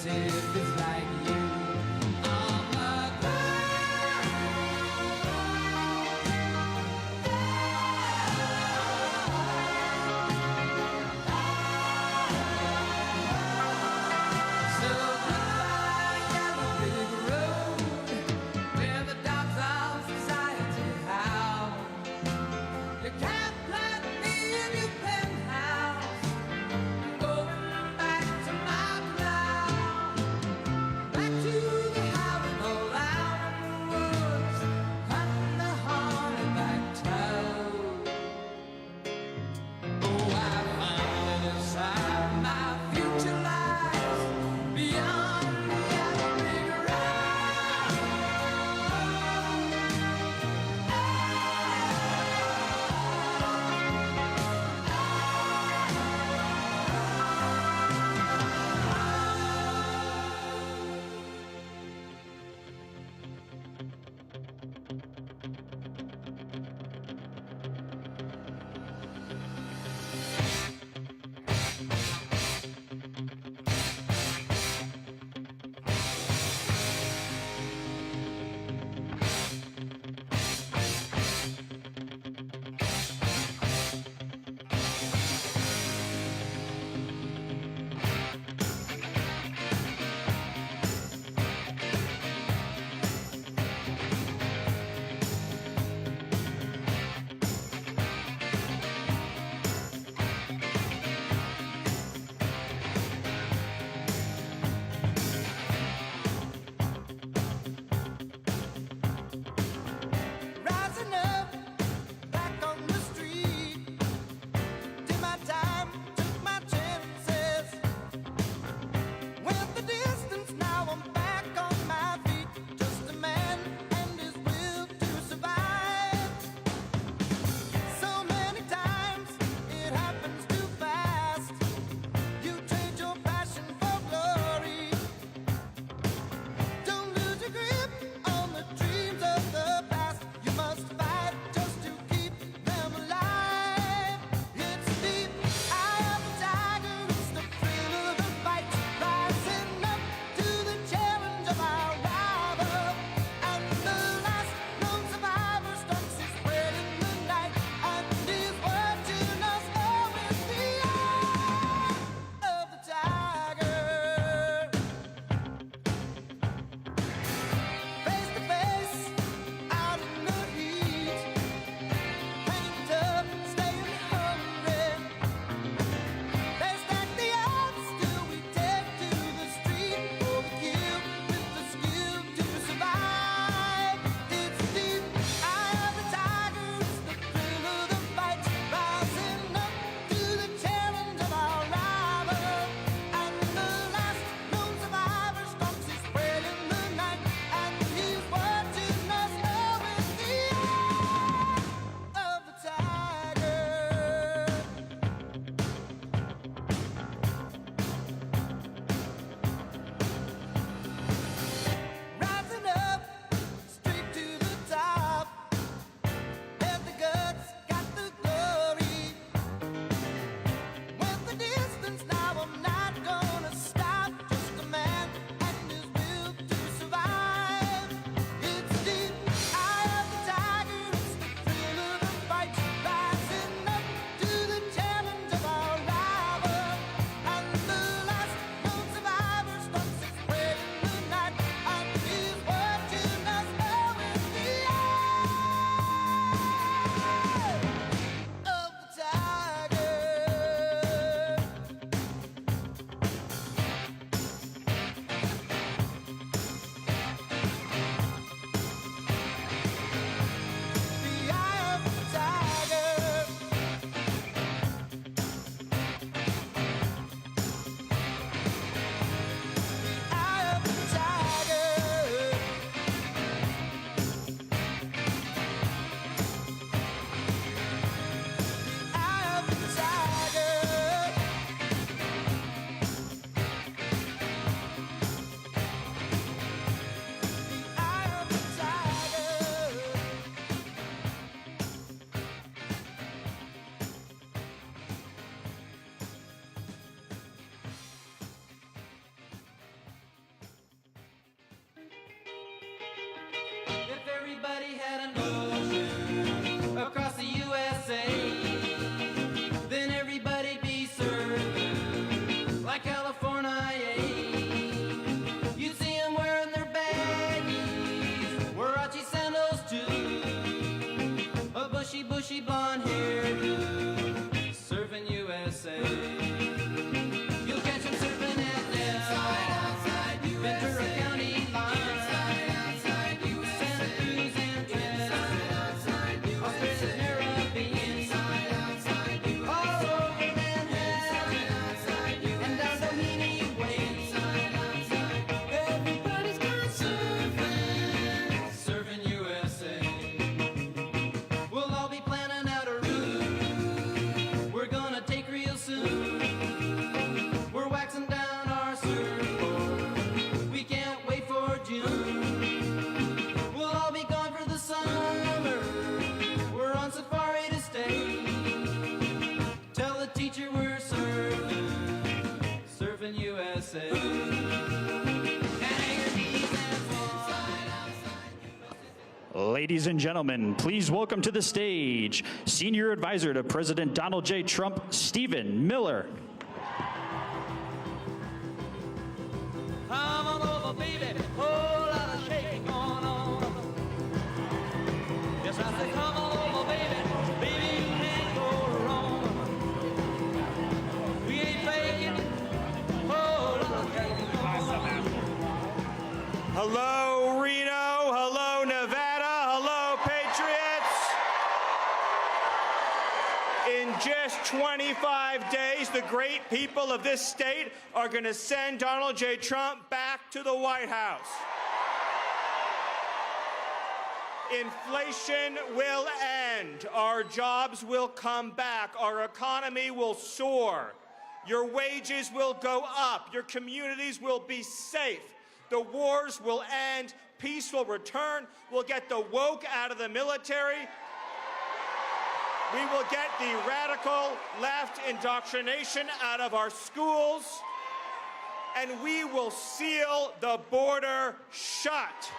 if it's like you. I'm a so goodbye, yellow brick road, where the dogs of society howl. You can't let me in your penthouse. I'm going back to my plow. bushy blonde hairdo, surfing USA. You'll catch him surfing at the Ventura County line, Santa Cruz and Australia's Caribbean, all over Manhattan, and down Doheny Way. Everybody's gone surfing, surfing USA. We'll all be planning out a route we're gonna take real soon. We're waxing down our surfboard, we can't wait for June. We'll all be gone for the summer, we're on safari to stay. Tell the teacher we're surfing, surfing USA. Ladies and gentlemen, please welcome to the stage Senior Advisor to President Donald J. Trump, Stephen Miller. Come on over, baby, whole lot of shaking going on. Yes, I say come on over, baby, baby, you can't go wrong. We ain't faking, whole lot of shaking going on. Hello, Reno. Hello, Nevada. Hello, Patriots. In just 25 days, the great people of this state are going to send Donald J. Trump back to the White House. Inflation will end. Our jobs will come back. Our economy will soar. Your wages will go up. Your communities will be safe. The wars will end. Peace will return. We'll get the woke out of the military. We will get the radical left indoctrination out of our schools. And we will seal the border shut.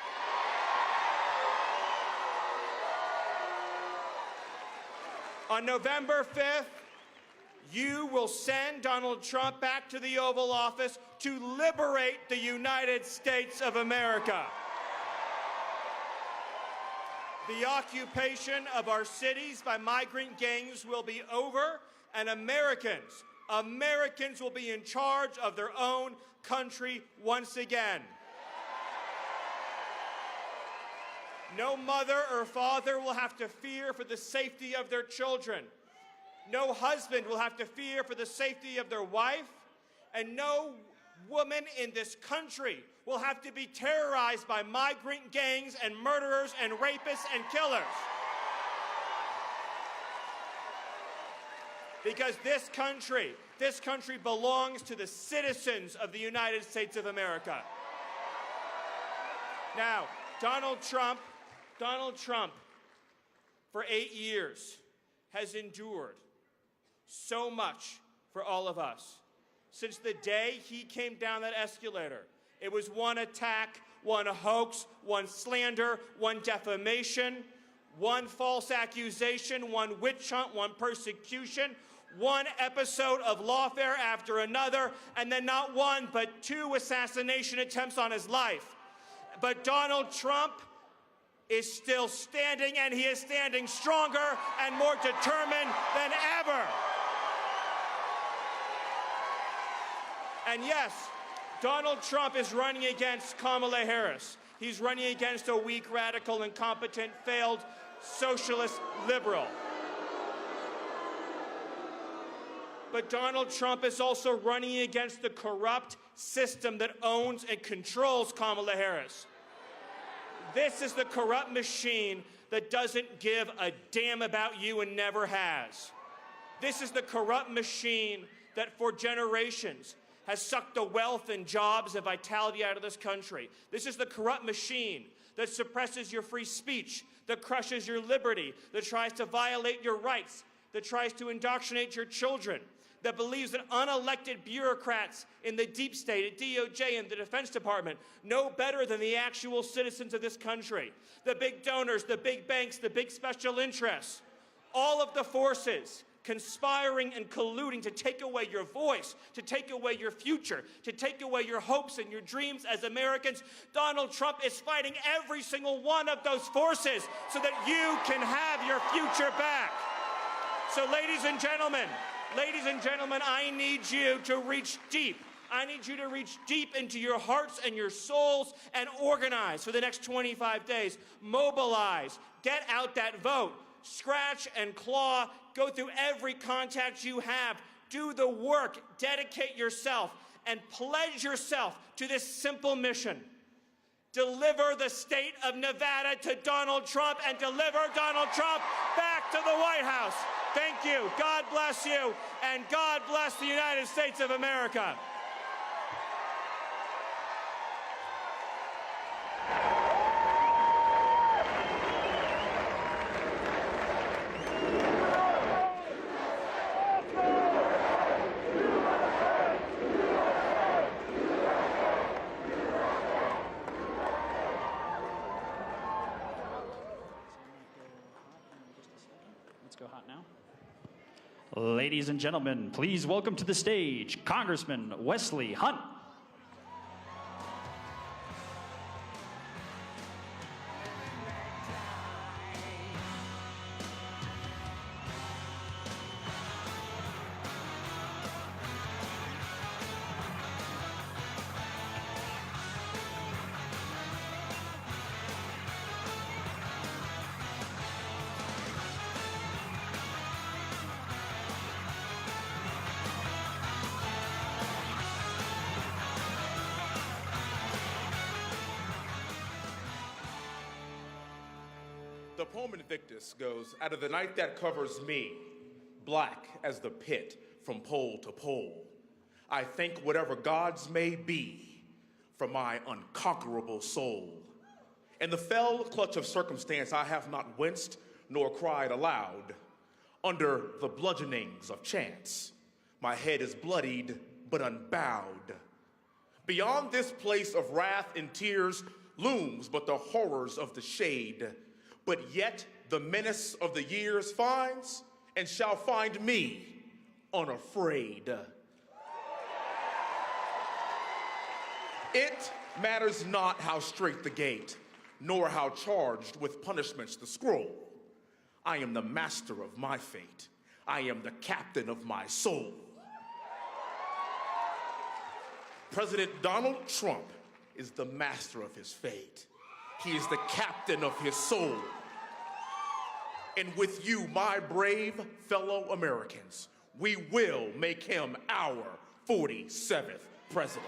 On November 5th, you will send Donald Trump back to the Oval Office to liberate the United States of America. The occupation of our cities by migrant gangs will be over, and Americans will be in charge of their own country once again. No mother or father will have to fear for the safety of their children. No husband will have to fear for the safety of their wife, and no woman in this country will have to be terrorized by migrant gangs and murderers and rapists and killers. Because this country belongs to the citizens of the United States of America. Now, Donald Trump, for 8 years, has endured so much for all of us. Since the day he came down that escalator, it was one attack, one hoax, one slander, one defamation, one false accusation, one witch hunt, one persecution, one episode of lawfare after another, and then not one but 2 assassination attempts on his life. But Donald Trump is still standing, and he is standing stronger and more determined than ever. And yes, Donald Trump is running against Kamala Harris. He's running against a weak, radical, incompetent, failed socialist liberal. But Donald Trump is also running against the corrupt system that owns and controls Kamala Harris. This is the corrupt machine that doesn't give a damn about you and never has. This is the corrupt machine that for generations has sucked the wealth and jobs and vitality out of this country. This is the corrupt machine that suppresses your free speech, that crushes your liberty, that tries to violate your rights, that tries to indoctrinate your children, that believes that unelected bureaucrats in the deep state, at DOJ and the Defense Department, know better than the actual citizens of this country. The big donors, the big banks, the big special interests, all of the forces conspiring and colluding to take away your voice, to take away your future, to take away your hopes and your dreams as Americans. Donald Trump is fighting every single one of those forces so that you can have your future back. So ladies and gentlemen, I need you to reach deep. I need you to reach deep into your hearts and your souls and organize for the next 25 days. Mobilize. Get out that vote. Scratch and claw. Go through every contact you have. Do the work. Dedicate yourself and pledge yourself to this simple mission. Deliver the state of Nevada to Donald Trump and deliver Donald Trump back to the White House. Thank you. God bless you, and God bless the United States of America. Let's go hot now. Ladies and gentlemen, please welcome to the stage Congressman Wesley Hunt. The poem Invictus goes, out of the night that covers me, black as the pit from pole to pole, I thank whatever gods may be for my unconquerable soul. In the fell clutch of circumstance, I have not winced nor cried aloud. Under the bludgeonings of chance, my head is bloodied but unbowed. Beyond this place of wrath and tears looms but the horrors of the shade. But yet the menace of the years finds and shall find me unafraid. It matters not how straight the gate, nor how charged with punishments the scroll. I am the master of my fate. I am the captain of my soul. President Donald Trump is the master of his fate. He is the captain of his soul. And with you, my brave fellow Americans, we will make him our 47th president.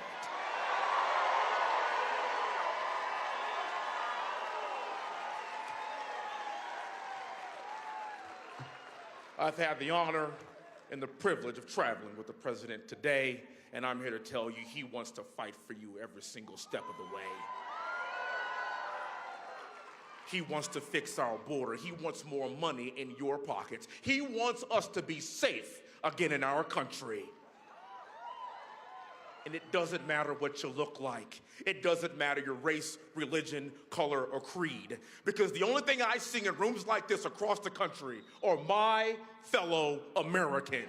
I've had the honor and the privilege of traveling with the president today, and I'm here to tell you he wants to fight for you every single step of the way. He wants to fix our border. He wants more money in your pockets. He wants us to be safe again in our country. And it doesn't matter what you look like. It doesn't matter your race, religion, color, or creed. Because the only thing I see in rooms like this across the country are my fellow Americans.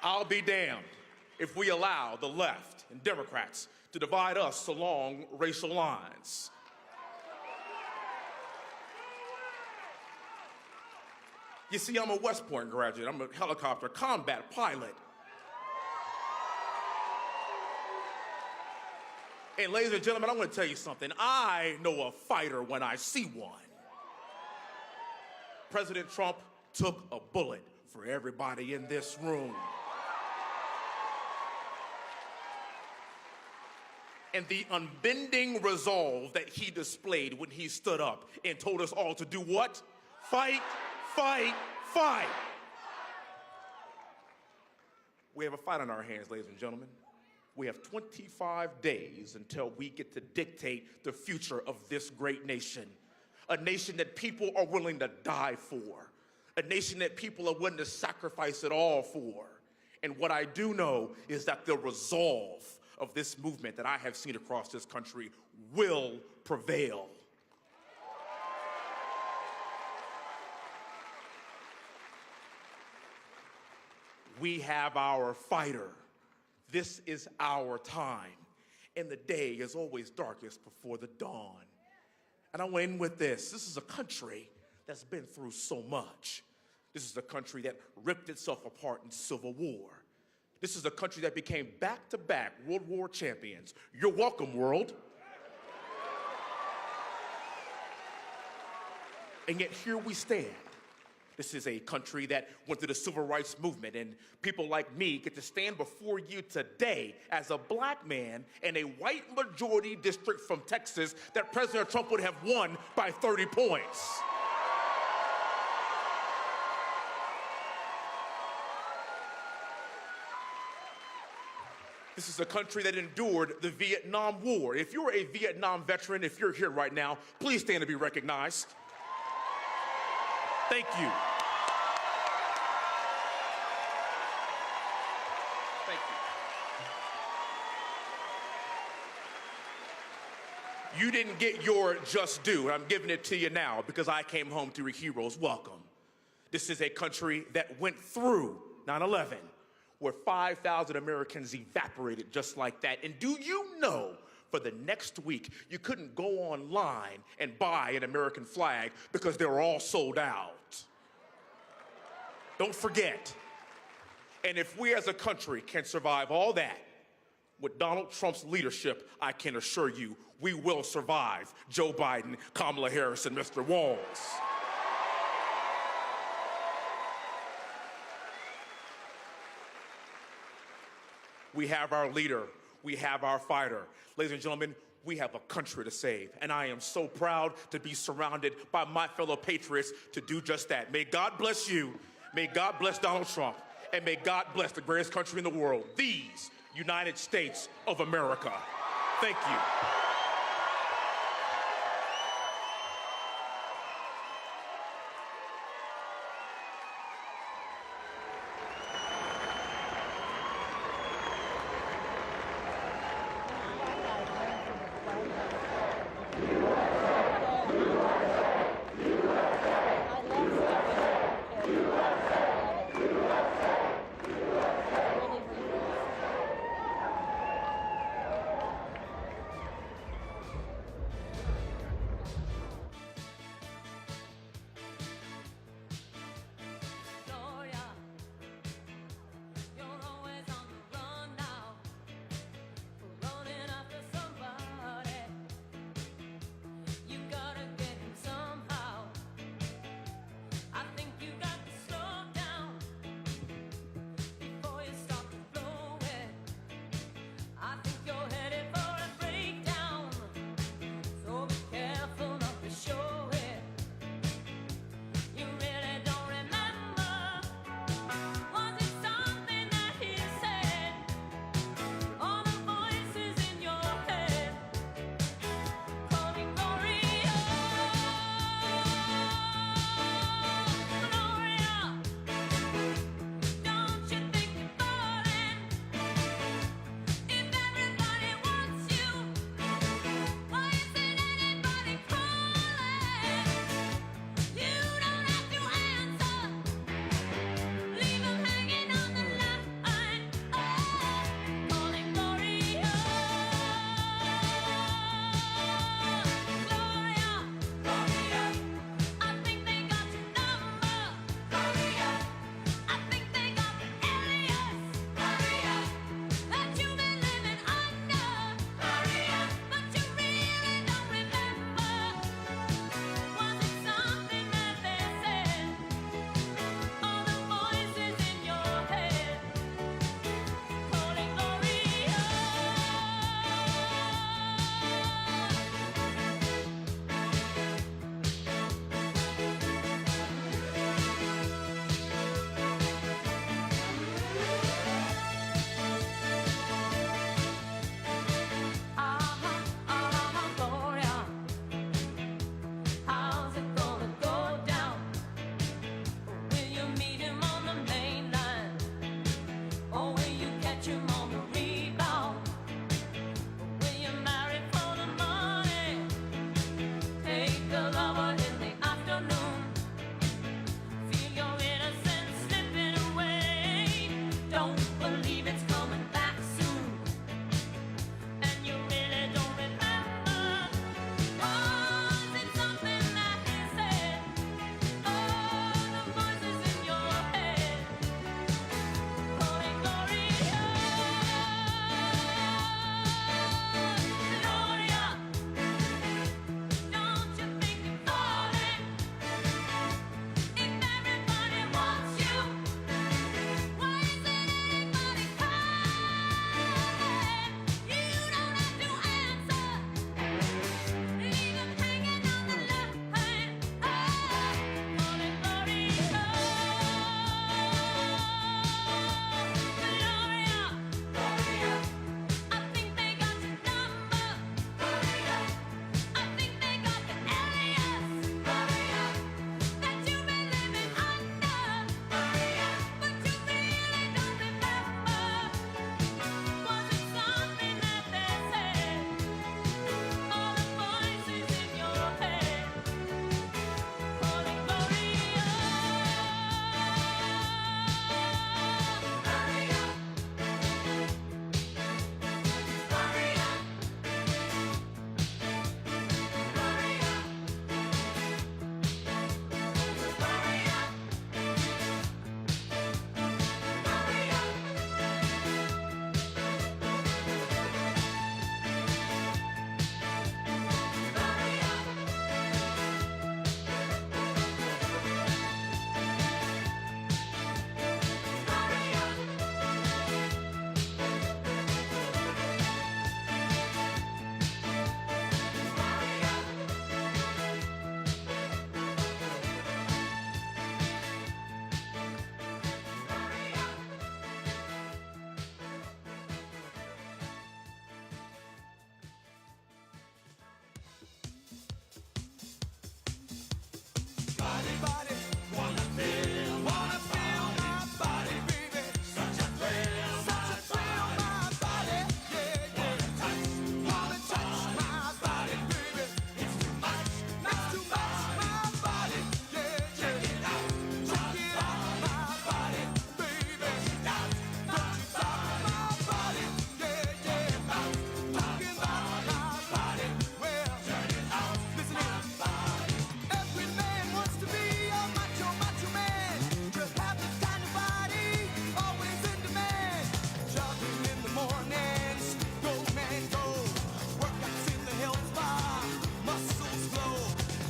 I'll be damned if we allow the left and Democrats to divide us along racial lines. You see, I'm a West Point graduate. I'm a helicopter combat pilot. And ladies and gentlemen, I'm going to tell you something. I know a fighter when I see one. President Trump took a bullet for everybody in this room. And the unbending resolve that he displayed when he stood up and told us all to do what? Fight, fight, fight. We have a fight on our hands, ladies and gentlemen. We have 25 days until we get to dictate the future of this great nation. A nation that people are willing to die for. A nation that people are willing to sacrifice it all for. And what I do know is that the resolve of this movement that I have seen across this country will prevail. We have our fighter. This is our time. And the day is always darkest before the dawn. And I want to end with this. This is a country that's been through so much. This is a country that ripped itself apart in civil war. This is a country that became back-to-back World War champions. You're welcome, world. And yet here we stand. This is a country that went through the civil rights movement, and people like me get to stand before you today as a black man in a white majority district from Texas that President Trump would have won by 30 points. This is a country that endured the Vietnam War. If you're a Vietnam veteran, if you're here right now, please stand to be recognized. Thank you. Thank you. You didn't get your just due, and I'm giving it to you now because I came home to your heroes. Welcome. This is a country that went through 9/11, where 5,000 Americans evaporated just like that. And do you know, for the next week, you couldn't go online and buy an American flag because they were all sold out. Don't forget. And if we as a country can survive all that, with Donald Trump's leadership, I can assure you, we will survive Joe Biden, Kamala Harris, and Mr. Walz. We have our leader. We have our fighter. Ladies and gentlemen, we have a country to save, and I am so proud to be surrounded by my fellow patriots to do just that. May God bless you. May God bless Donald Trump, and may God bless the greatest country in the world, these United States of America. Thank you.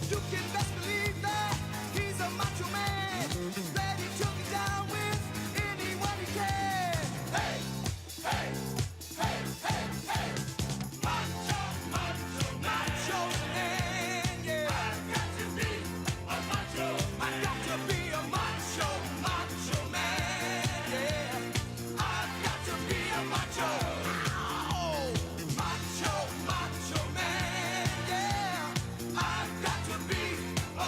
You can best believe that he's a macho man, ready to get down with anyone he can. Hey, hey, hey, hey, hey. Macho, macho, macho man, yeah. I've got to be a macho man. I've got to be a macho, macho man, yeah. I've got to be a macho. Ow! Macho, macho man, yeah. I've got to be a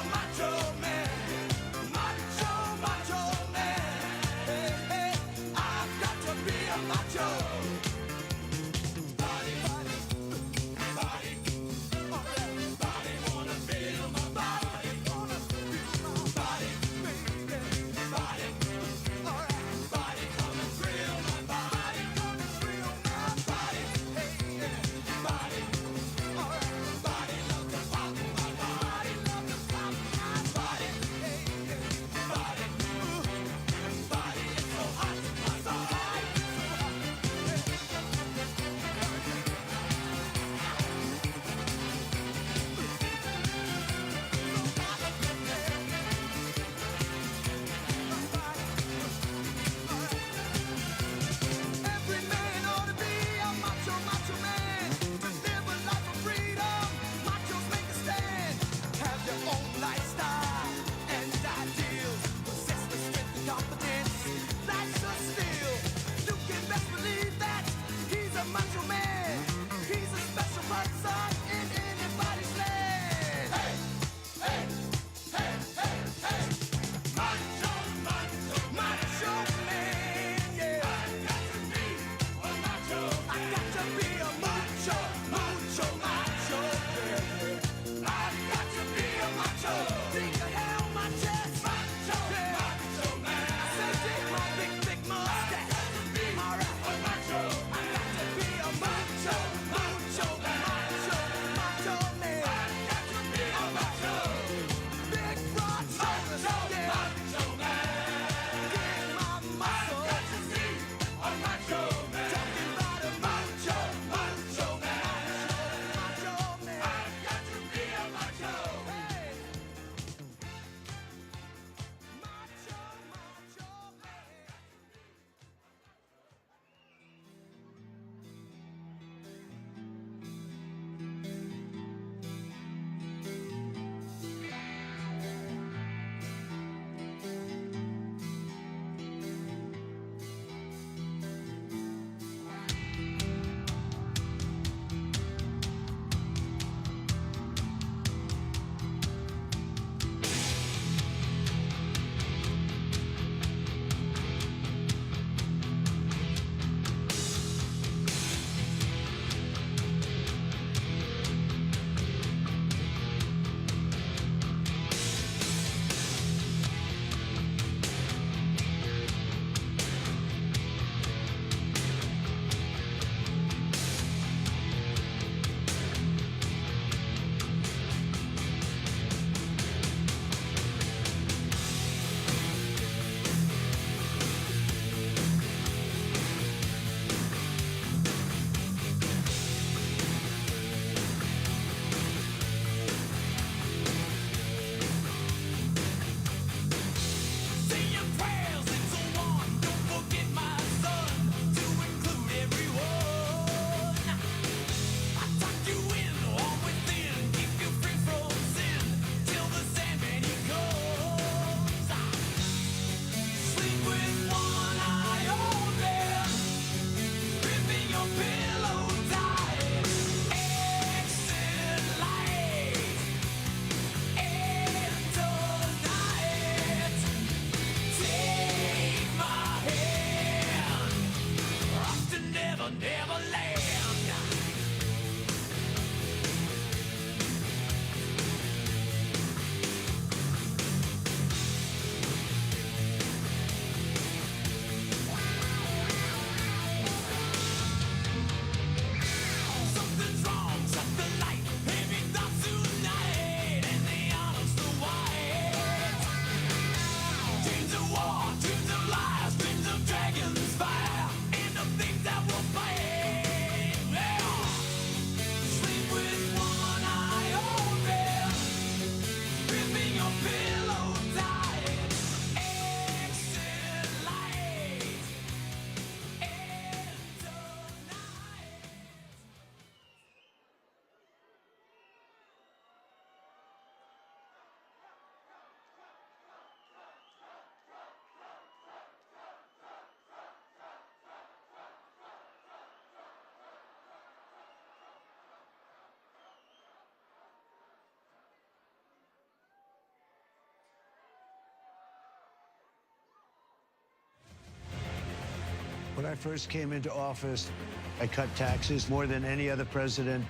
When I first came into office, I cut taxes more than any other president.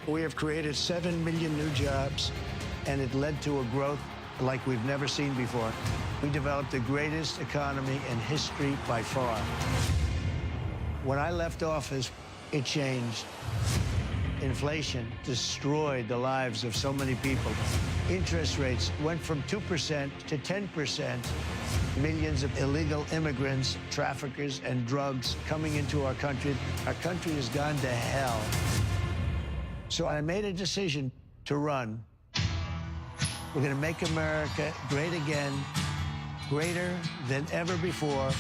We have created 7 million new jobs, and it led to a growth like we've never seen before. We developed the greatest economy in history by far. When I left office, it changed. Inflation destroyed the lives of so many people. Interest rates went from 2% to 10%. Millions of illegal immigrants, traffickers, and drugs coming into our country. Our country has gone to hell. So I made a decision to run. We're going to make America great again, greater than ever before.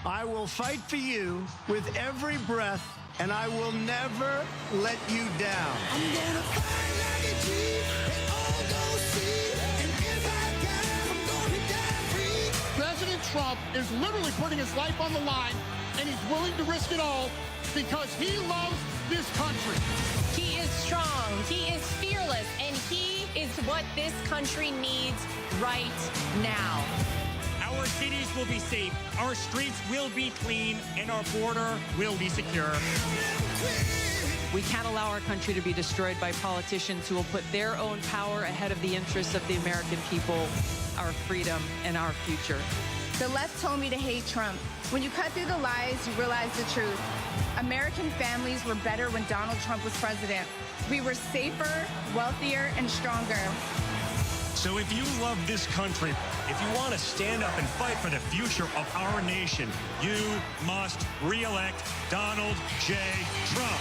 I will fight for you with every breath, and I will never let you down. I'm gonna fight like a G and all go see. And if I die, I'm gonna die free. President Trump is literally putting his life on the line, and he's willing to risk it all because he loves this country. He is strong, he is fearless, and he is what this country needs right now. Our cities will be safe, our streets will be clean, and our border will be secure. We can't allow our country to be destroyed by politicians who will put their own power ahead of the interests of the American people, our freedom, and our future. The left told me to hate Trump. When you cut through the lies, you realize the truth. American families were better when Donald Trump was president. We were safer, wealthier, and stronger. So if you love this country, if you want to stand up and fight for the future of our nation, you must re-elect Donald J. Trump.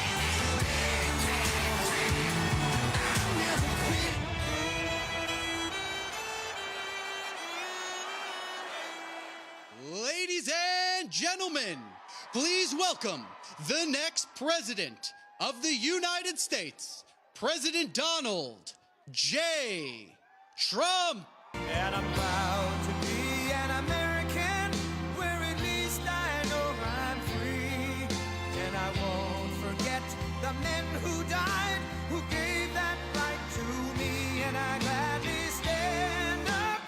Ladies and gentlemen, please welcome the next president of the United States, President Donald J. Trump. And I'm proud to be an American, where at least I know I'm free. And I won't forget the men who died, who gave that right to me. And I gladly stand up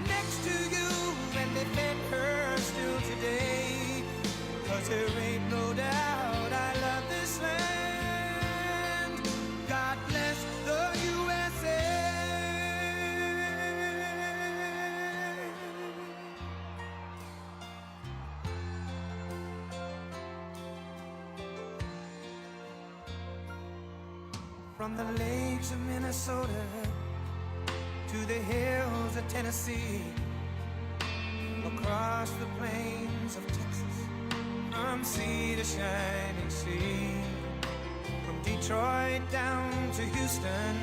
next to you and defend her still today. 'Cause there ain't no doubt I love this land. God bless the USA. From the lakes of Minnesota to the hills of Tennessee, across the plains of Texas, from sea to shining sea, from Detroit down to Houston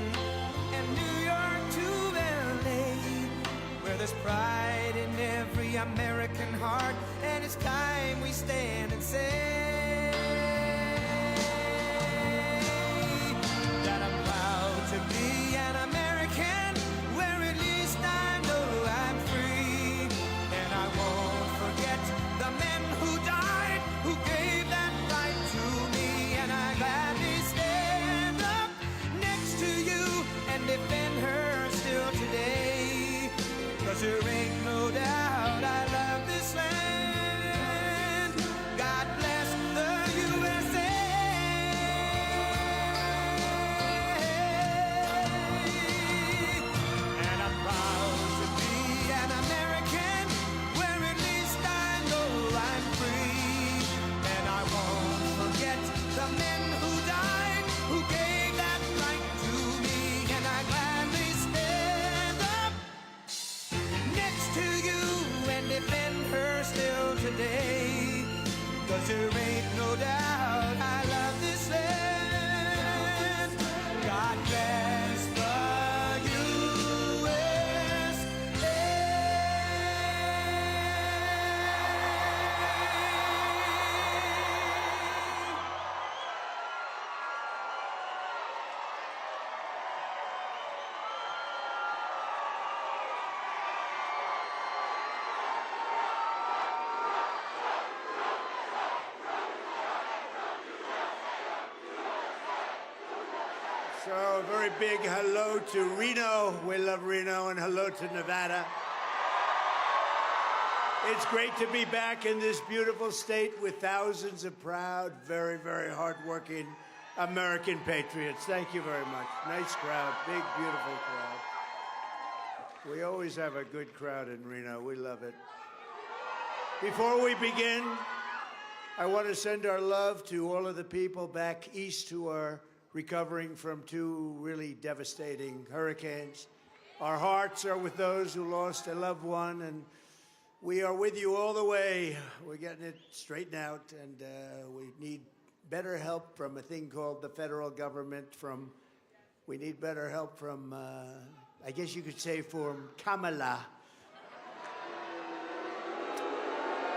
and New York to LA, where there's pride in every American heart, and it's time we stand and say that I'm proud to be an American, where at least I know I'm free. And I won't forget the men who died, who gave that right to me. And I gladly stand up next to you and defend her still today. 'Cause there ain't no doubt I love this land. God bless the USA. And I'm proud to be an American, where at least I know I'm free. And I won't forget the men who died, who gave that right to me. And I gladly stand up next to you and defend her still today. 'Cause there ain't no doubt I love this land. God bless the USA. So a very big hello to Reno. We love Reno, and hello to Nevada. It's great to be back in this beautiful state with thousands of proud, very, very hardworking American patriots. Thank you very much. Nice crowd, big, beautiful crowd. We always have a good crowd in Reno. We love it. Before we begin, I want to send our love to all of the people back east who are recovering from two really devastating hurricanes. Our hearts are with those who lost a loved one, and we are with you all the way. We're getting it straightened out, and we need better help from a thing called the federal government. We need better help from, I guess you could say, from Kamala.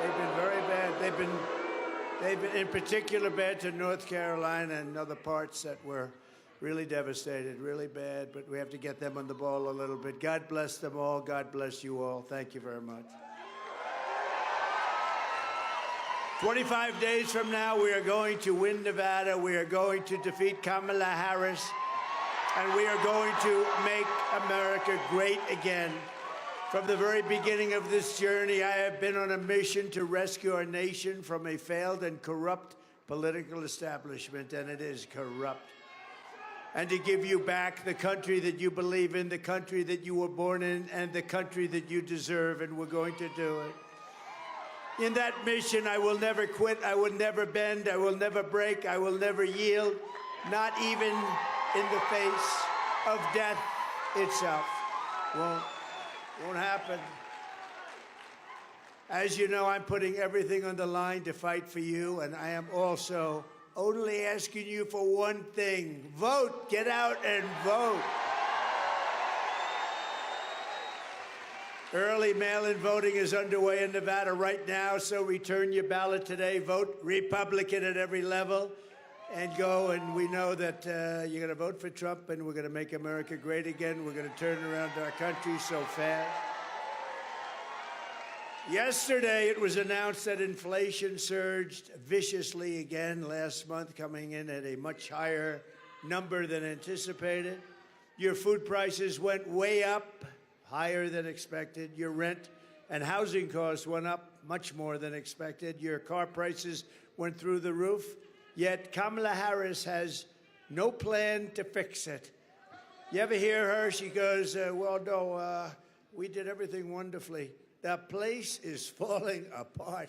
They've been very bad. They've been in particular bad to North Carolina and other parts that were really devastated, really bad, but we have to get them on the ball a little bit. God bless them all. God bless you all. Thank you very much. 25 days from now, we are going to win Nevada. We are going to defeat Kamala Harris, and we are going to make America great again. From the very beginning of this journey, I have been on a mission to rescue our nation from a failed and corrupt political establishment, and it is corrupt. And to give you back the country that you believe in, the country that you were born in, and the country that you deserve, and we're going to do it. In that mission, I will never quit, I will never bend, I will never break, I will never yield, not even in the face of death itself. Won't happen. As you know, I'm putting everything on the line to fight for you, and I am also only asking you for one thing. Vote. Get out and vote. Early mail-in voting is underway in Nevada right now, so return your ballot today. Vote Republican at every level and go. And we know that you're going to vote for Trump, and we're going to make America great again. We're going to turn around our country so fast. Yesterday, it was announced that inflation surged viciously again last month, coming in at a much higher number than anticipated. Your food prices went way up, higher than expected. Your rent and housing costs went up much more than expected. Your car prices went through the roof. Yet Kamala Harris has no plan to fix it. You ever hear her? She goes, well, no, we did everything wonderfully. The place is falling apart.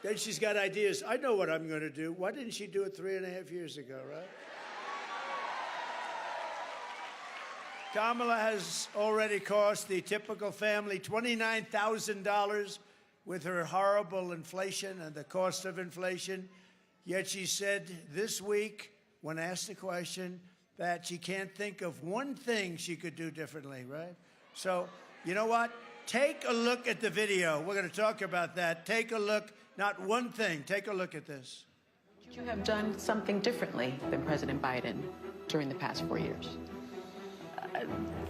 Then she's got ideas. I know what I'm going to do. Why didn't she do it 3.5 years ago, right? Kamala has already cost the typical family $29,000 with her horrible inflation and the cost of inflation. Yet she said this week, when asked the question, that she can't think of one thing she could do differently, right? So, you know what? Take a look at the video. We're going to talk about that. Take a look, not one thing. Take a look at this. Would you have done something differently than President Biden during the past 4 years?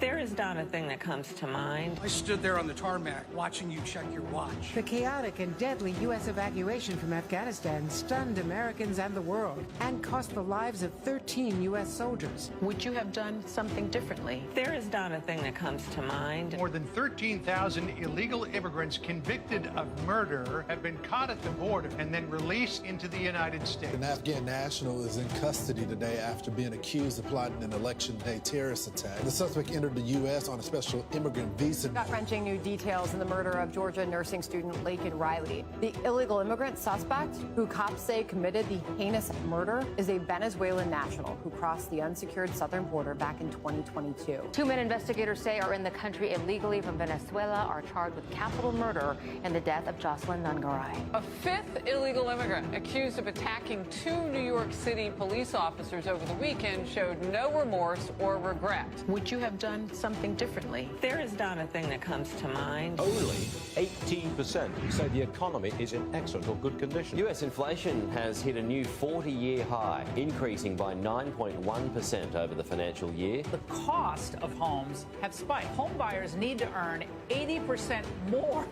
There is not a thing that comes to mind. I stood there on the tarmac watching you check your watch. The chaotic and deadly U.S. evacuation from Afghanistan stunned Americans and the world and cost the lives of 13 U.S. soldiers. Would you have done something differently? There is not a thing that comes to mind. More than 13,000 illegal immigrants convicted of murder have been caught at the border and then released into the United States. An Afghan national is in custody today after being accused of plotting an election day terrorist attack. The suspect entered the U.S. on a special immigrant visa. Gut-wrenching new details in the murder of Georgia nursing student Laken Riley. The illegal immigrant suspect, who cops say committed the heinous murder, is a Venezuelan national who crossed the unsecured southern border back in 2022. 2 men investigators say are in the country illegally from Venezuela are charged with capital murder in the death of Jocelyn Nungaray. A fifth illegal immigrant accused of attacking 2 New York City police officers over the weekend showed no remorse or regret. Would you have done something differently? There is not a thing that comes to mind. Only 18% say the economy is in excellent or good condition. US inflation has hit a new 40-year high, increasing by 9.1% over the financial year. The cost of homes have spiked. Home buyers need to earn 80% more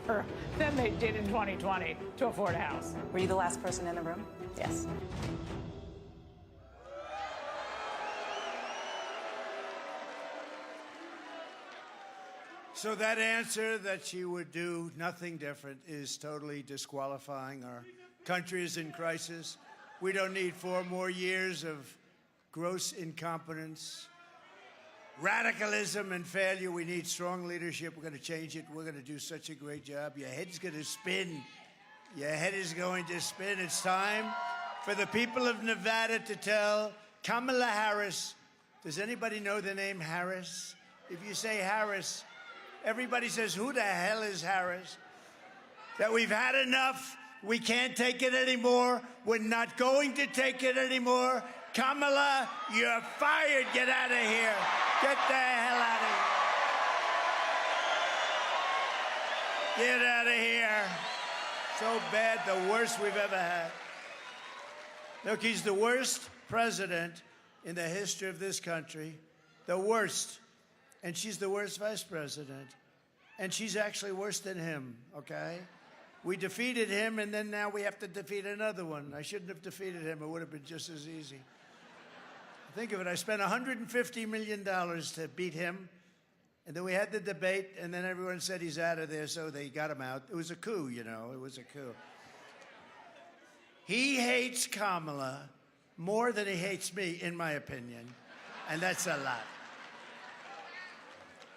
than they did in 2020 to afford a house. Were you the last person in the room? Yes. So that answer that she would do nothing different is totally disqualifying. Our country is in crisis. We don't need 4 more years of gross incompetence, radicalism, and failure. We need strong leadership. We're going to change it. We're going to do such a great job. Your head's going to spin. Your head is going to spin. It's time for the people of Nevada to tell Kamala Harris. Does anybody know the name Harris? If you say Harris, everybody says, who the hell is Harris? That we've had enough. We can't take it anymore. We're not going to take it anymore. Kamala, you're fired. Get out of here. Get the hell out of here. Get out of here. So bad, the worst we've ever had. Look, he's the worst president in the history of this country. The worst. And she's the worst vice president. And she's actually worse than him, okay? We defeated him, and then now we have to defeat another one. I shouldn't have defeated him. It would have been just as easy. Think of it. I spent $150 million to beat him, and then we had the debate, and then everyone said he's out of there, so they got him out. It was a coup, you know. It was a coup. He hates Kamala more than he hates me, in my opinion, and that's a lot.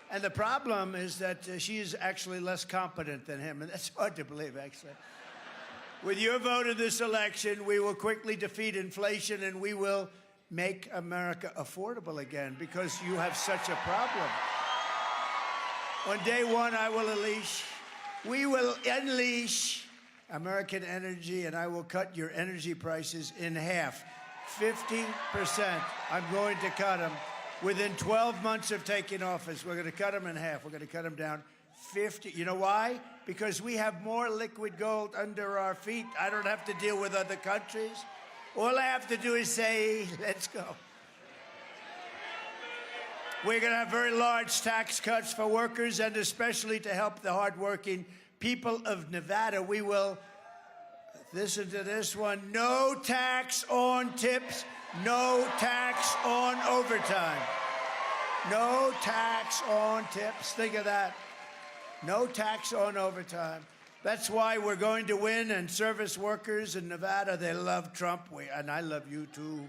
And the problem is that she is actually less competent than him, and that's hard to believe, actually. With your vote in this election, we will quickly defeat inflation, and we will make America affordable again, because you have such a problem. On day one, we will unleash American energy, and I will cut your energy prices in half. 50%. I'm going to cut them. Within 12 months of taking office, we're going to cut them in half. We're going to cut them down 50. You know why? Because we have more liquid gold under our feet. I don't have to deal with other countries. All I have to do is say, let's go. We're going to have very large tax cuts for workers, and especially to help the hardworking people of Nevada. We will, listen to this one, no tax on tips. No tax on overtime. No tax on tips. Think of that. No tax on overtime. That's why we're going to win, and service workers in Nevada, they love Trump, and I love you too.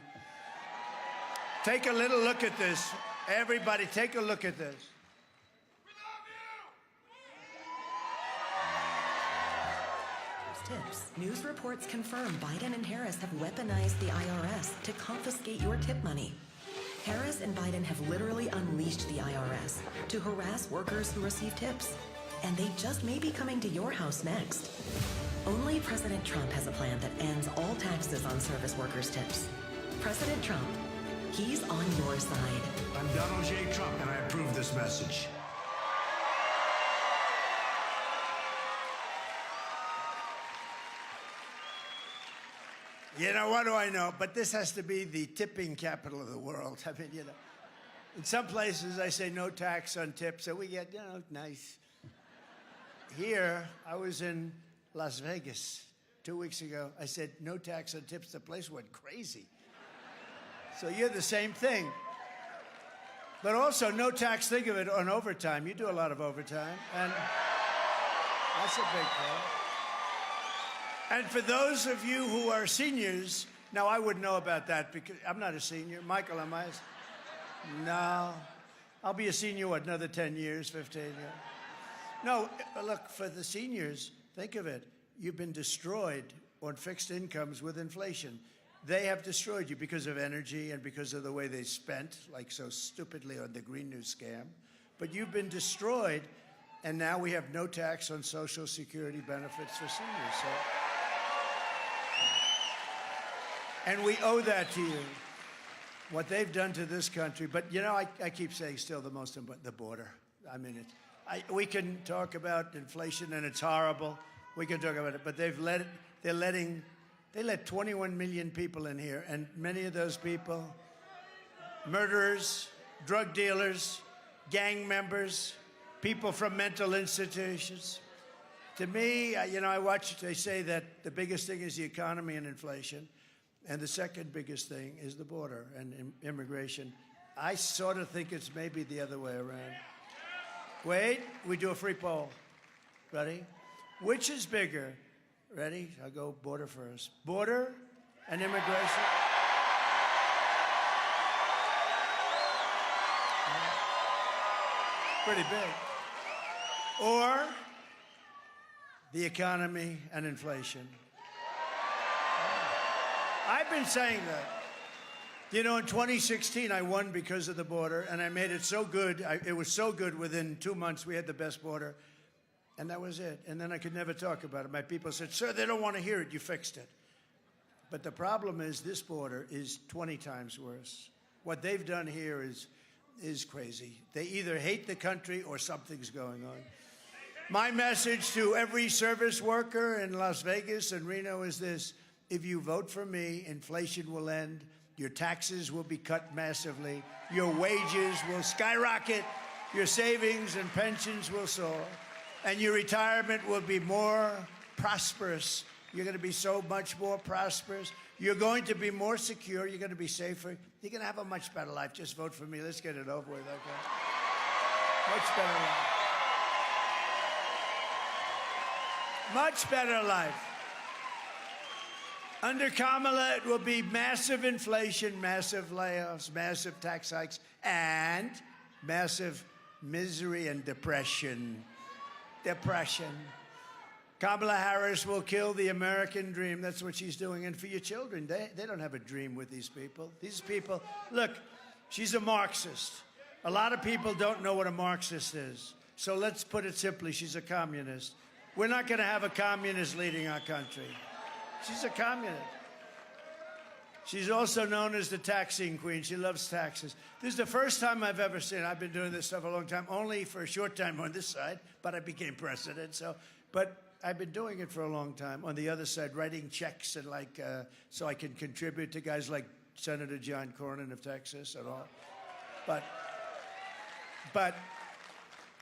Take a little look at this. Everybody, take a look at this. Tips. News reports confirm Biden and Harris have weaponized the IRS to confiscate your tip money. Harris and Biden have literally unleashed the IRS to harass workers who receive tips. And they just may be coming to your house next. Only President Trump has a plan that ends all taxes on service workers' tips. President Trump, he's on your side. I'm Donald J. Trump, and I approve this message. You know, what do I know? But this has to be the tipping capital of the world. I mean, you know, in some places I say no tax on tips, so we get, you know, nice. Here, I was in Las Vegas 2 weeks ago. I said no tax on tips. The place went crazy. So you're the same thing. But also no tax, think of it, on overtime. You do a lot of overtime, and that's a big thing. And for those of you who are seniors, now I wouldn't know about that because I'm not a senior. Michael, am I? No. I'll be a senior, what, another 10 years, 15 years? No, look, for the seniors, think of it. You've been destroyed on fixed incomes with inflation. They have destroyed you because of energy and because of the way they spent, like so stupidly on the Green News scam. But you've been destroyed, and now we have no tax on Social Security benefits for seniors. So. And we owe that to you, what they've done to this country. But, you know, I keep saying still the most important, the border. I mean, we can talk about inflation, and it's horrible. We can talk about it, but they let 21 million people in here, and many of those people, murderers, drug dealers, gang members, people from mental institutions. To me, you know, I watch, they say that the biggest thing is the economy and inflation. And the second biggest thing is the border and immigration. I sort of think it's maybe the other way around. Wait, we do a free poll. Ready? Which is bigger? Ready? I'll go border first. Border and immigration? Pretty big. Or the economy and inflation? I've been saying that. You know, in 2016, I won because of the border, and I made it so good. It was so good within 2 months, we had the best border, and that was it. And then I could never talk about it. My people said, sir, they don't want to hear it. You fixed it. But the problem is this border is 20 times worse. What they've done here is crazy. They either hate the country or something's going on. My message to every service worker in Las Vegas and Reno is this. If you vote for me, inflation will end. Your taxes will be cut massively. Your wages will skyrocket. Your savings and pensions will soar. And your retirement will be more prosperous. You're going to be so much more prosperous. You're going to be more secure. You're going to be safer. You're going to have a much better life. Just vote for me. Let's get it over with, okay? Much better life. Much better life. Under Kamala, it will be massive inflation, massive layoffs, massive tax hikes, and massive misery and depression. Depression. Kamala Harris will kill the American dream. That's what she's doing. And for your children, they don't have a dream with these people. These people, look, she's a Marxist. A lot of people don't know what a Marxist is. So let's put it simply, she's a communist. We're not going to have a communist leading our country. She's a communist. She's also known as the taxing queen. She loves taxes. This is the first time I've ever seen, I've been doing this stuff a long time, only for a short time on this side, but I became president. But I've been doing it for a long time. On the other side, writing checks and so I can contribute to guys like Senator John Cornyn of Texas and all. But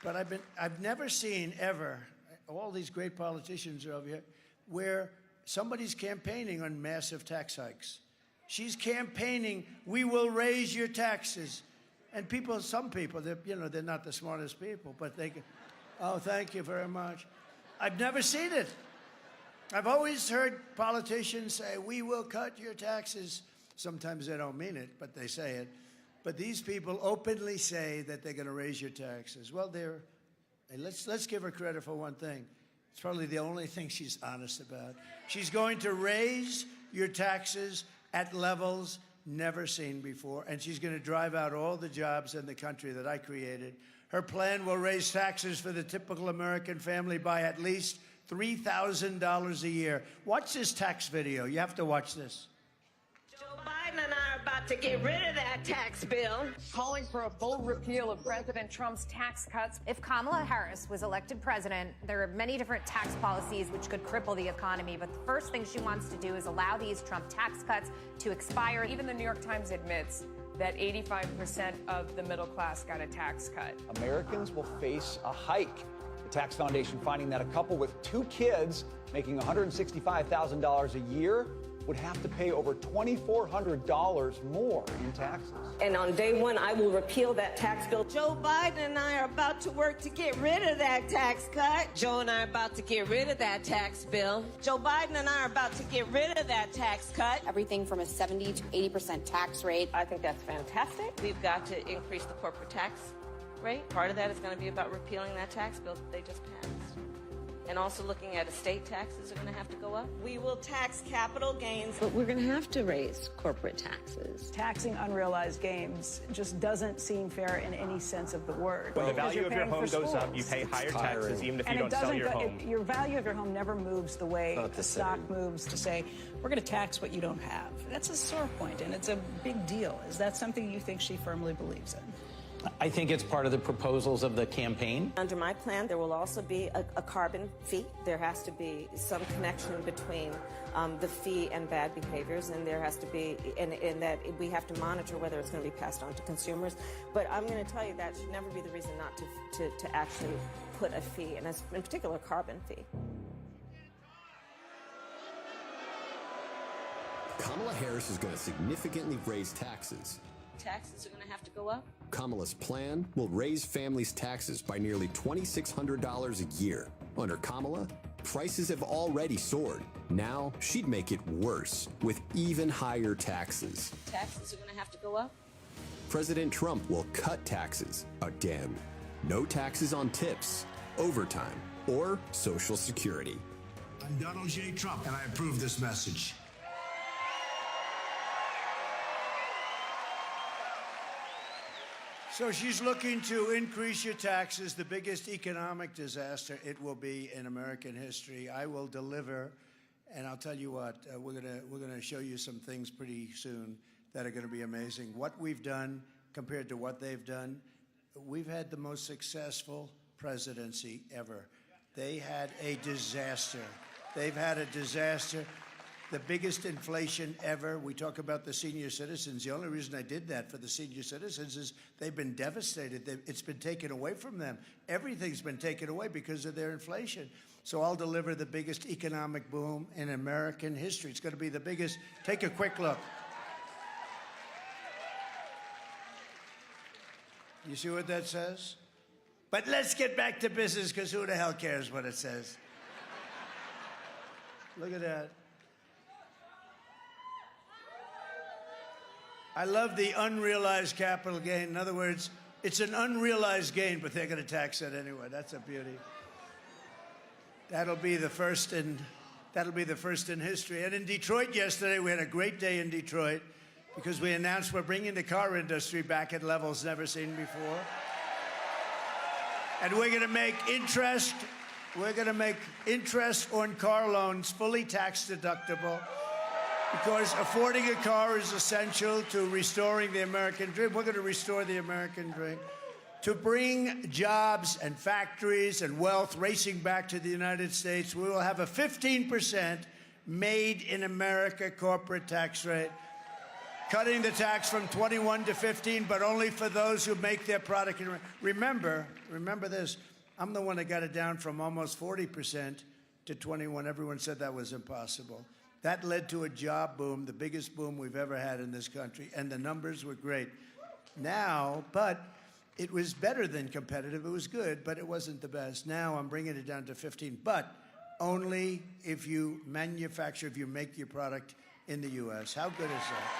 I've never seen ever, all these great politicians are over here, where somebody's campaigning on massive tax hikes. She's campaigning, we will raise your taxes. And people, some people, they're not the smartest people, but they can, oh, thank you very much. I've never seen it. I've always heard politicians say, we will cut your taxes. Sometimes they don't mean it, but they say it. But these people openly say that they're going to raise your taxes. Well, let's give her credit for one thing. It's probably the only thing she's honest about. She's going to raise your taxes at levels never seen before, and she's going to drive out all the jobs in the country that I created. Her plan will raise taxes for the typical American family by at least $3,000 a year. Watch this tax video. You have to watch this. Biden and I are about to get rid of that tax bill. Calling for a full repeal of President Trump's tax cuts. If Kamala Harris was elected president, there are many different tax policies which could cripple the economy. But the first thing she wants to do is allow these Trump tax cuts to expire. Even the New York Times admits that 85% of the middle class got a tax cut. Americans will face a hike. The Tax Foundation finding that a couple with 2 kids making $165,000 a year would have to pay over $2,400 more in taxes. And on day one, I will repeal that tax bill. Joe Biden and I are about to work to get rid of that tax cut. Joe and I are about to get rid of that tax bill. Joe Biden and I are about to get rid of that tax cut. Everything from a 70 to 80% tax rate. I think that's fantastic. We've got to increase the corporate tax rate. Part of that is going to be about repealing that tax bill that they just passed. And also looking at estate taxes are going to have to go up. We will tax capital gains. But we're going to have to raise corporate taxes. Taxing unrealized gains just doesn't seem fair in any sense of the word. When the value of your home goes up, you pay higher taxes even if you don't sell your home. Your value of your home never moves the way the stock moves to say, we're going to tax what you don't have. That's a sore point, and it's a big deal. Is that something you think she firmly believes in? I think it's part of the proposals of the campaign. Under my plan, there will also be a carbon fee. There has to be some connection between the fee and bad behaviors, and there has to be, in that we have to monitor whether it's going to be passed on to consumers. But I'm going to tell you that should never be the reason not to actually put a fee, and in particular, a carbon fee. Kamala Harris is going to significantly raise taxes. Taxes are going to have to go up. Kamala's plan will raise families' taxes by nearly $2,600 a year. Under Kamala, prices have already soared. Now she'd make it worse with even higher taxes. Taxes are going to have to go up. President Trump will cut taxes again. No taxes on tips, overtime, or Social Security. I'm Donald J. Trump, and I approve this message. So she's looking to increase your taxes, the biggest economic disaster it will be in American history. I will deliver, and I'll tell you what, we're gonna show you some things pretty soon that are gonna be amazing. What we've done compared to what they've done, we've had the most successful presidency ever. They had a disaster. They've had a disaster. The biggest inflation ever. We talk about the senior citizens. The only reason I did that for the senior citizens is they've been devastated. It's been taken away from them. Everything's been taken away because of their inflation. So I'll deliver the biggest economic boom in American history. It's going to be the biggest. Take a quick look. You see what that says? But let's get back to business, because who the hell cares what it says? Look at that. I love the unrealized capital gain. In other words, it's an unrealized gain, but they're going to tax it anyway. That's a beauty. That'll be the first in history. And in Detroit yesterday, we had a great day in Detroit because we announced we're bringing the car industry back at levels never seen before. And we're going to make interest on car loans fully tax deductible. Because affording a car is essential to restoring the American dream. We're going to restore the American dream. To bring jobs and factories and wealth racing back to the United States, we will have a 15% made in America corporate tax rate. Cutting the tax from 21 to 15, but only for those who make their product. Remember this, I'm the one that got it down from almost 40% to 21. Everyone said that was impossible. That led to a job boom, the biggest boom we've ever had in this country, and the numbers were great. Now, but it was better than competitive. It was good, but it wasn't the best. Now I'm bringing it down to 15, but only if you manufacture, if you make your product in the U.S. How good is that?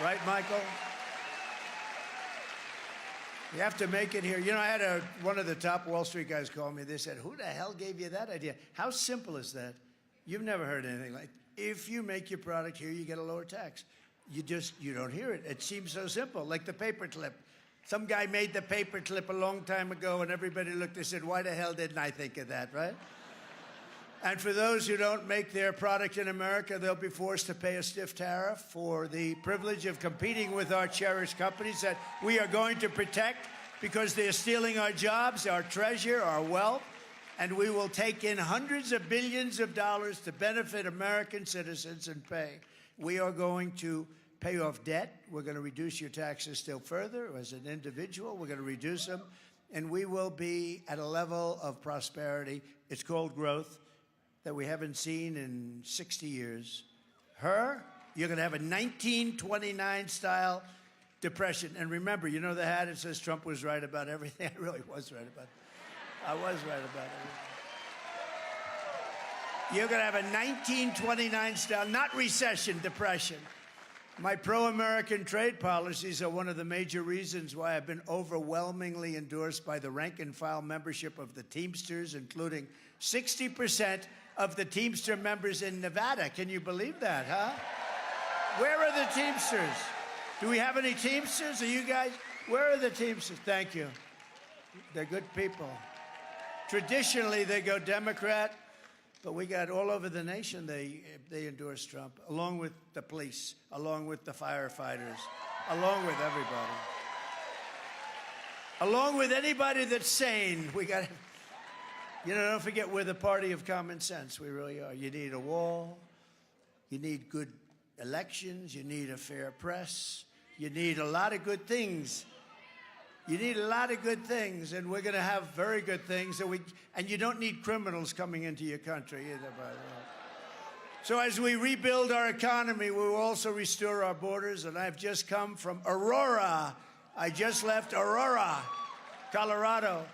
Right, Michael? You have to make it here. You know, I had one of the top Wall Street guys call me. They said, who the hell gave you that idea? How simple is that? You've never heard anything like, if you make your product here, you get a lower tax. You don't hear it. It seems so simple, like the paperclip. Some guy made the paperclip a long time ago, and everybody looked and said, why the hell didn't I think of that, right? And for those who don't make their product in America, they'll be forced to pay a stiff tariff for the privilege of competing with our cherished companies that we are going to protect because they're stealing our jobs, our treasure, our wealth, and we will take in hundreds of billions of dollars to benefit American citizens and pay. We are going to pay off debt. We're going to reduce your taxes still further. As an individual, we're going to reduce them, and we will be at a level of prosperity. It's called growth that we haven't seen in 60 years. You're going to have a 1929-style depression. And remember, you know the hat? It says Trump was right about everything. I really was right about it. I was right about it. You're going to have a 1929-style, not recession, depression. My pro-American trade policies are one of the major reasons why I've been overwhelmingly endorsed by the rank-and-file membership of the Teamsters, including 60% of the Teamster members in Nevada. Can you believe that, huh? Where are the Teamsters? Do we have any Teamsters? Are you guys? Where are the Teamsters? Thank you. They're good people. Traditionally, they go Democrat, but we got all over the nation, they endorse Trump, along with the police, along with the firefighters, along with everybody. Along with anybody that's sane. We got, don't forget, we're the party of common sense. We really are. You need a wall. You need good elections. You need a fair press. You need a lot of good things. You need a lot of good things, and we're going to have very good things. And you don't need criminals coming into your country either, by the way. So as we rebuild our economy, we will also restore our borders. And I've just come from Aurora. I just left Aurora, Colorado,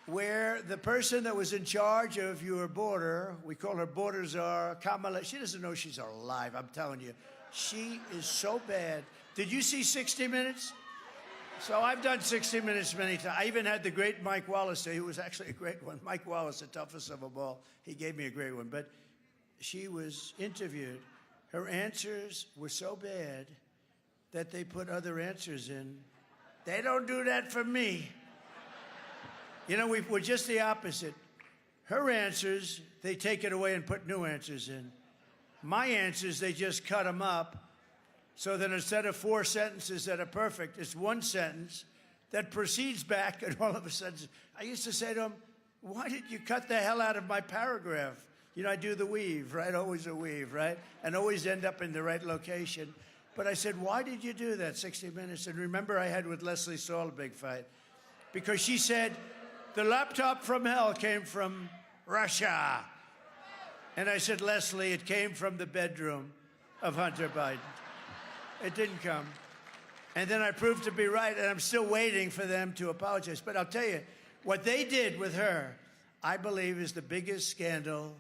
where the person that was in charge of your border, we call her border czar, Kamala, she doesn't know she's alive, I'm telling you. She is so bad. Did you see 60 Minutes? So I've done 60 Minutes many times. I even had the great Mike Wallace, who was actually a great one. Mike Wallace, the toughest of them all. He gave me a great one. But she was interviewed. Her answers were so bad that they put other answers in. They don't do that for me. You know, we're just the opposite. Her answers, they take it away and put new answers in. My answers, they just cut them up. So that instead of 4 sentences that are perfect, it's one sentence that proceeds back, and all of a sudden, I used to say to him, why did you cut the hell out of my paragraph? You know, I do the weave, right? Always a weave, right? And always end up in the right location. But I said, why did you do that, 60 Minutes? And remember, I had with Leslie Stahl a big fight. Because she said, the laptop from hell came from Russia. And I said, Leslie, it came from the bedroom of Hunter Biden. It didn't come. And then I proved to be right, and I'm still waiting for them to apologize. But I'll tell you, what they did with her, I believe, is the biggest scandal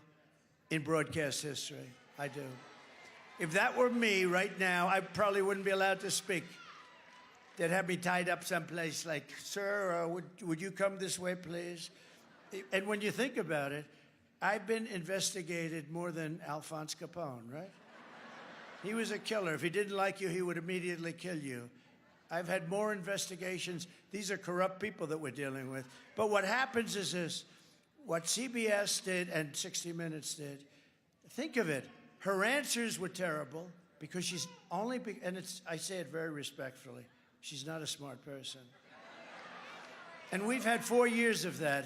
in broadcast history. I do. If that were me right now, I probably wouldn't be allowed to speak. They'd have me tied up someplace like, sir, would you come this way, please? And when you think about it, I've been investigated more than Alphonse Capone, right? He was a killer. If he didn't like you, he would immediately kill you. I've had more investigations. These are corrupt people that we're dealing with. But what happens is this. What CBS did and 60 Minutes did, think of it. Her answers were terrible because she's only, and I say it very respectfully, she's not a smart person. And we've had 4 years of that,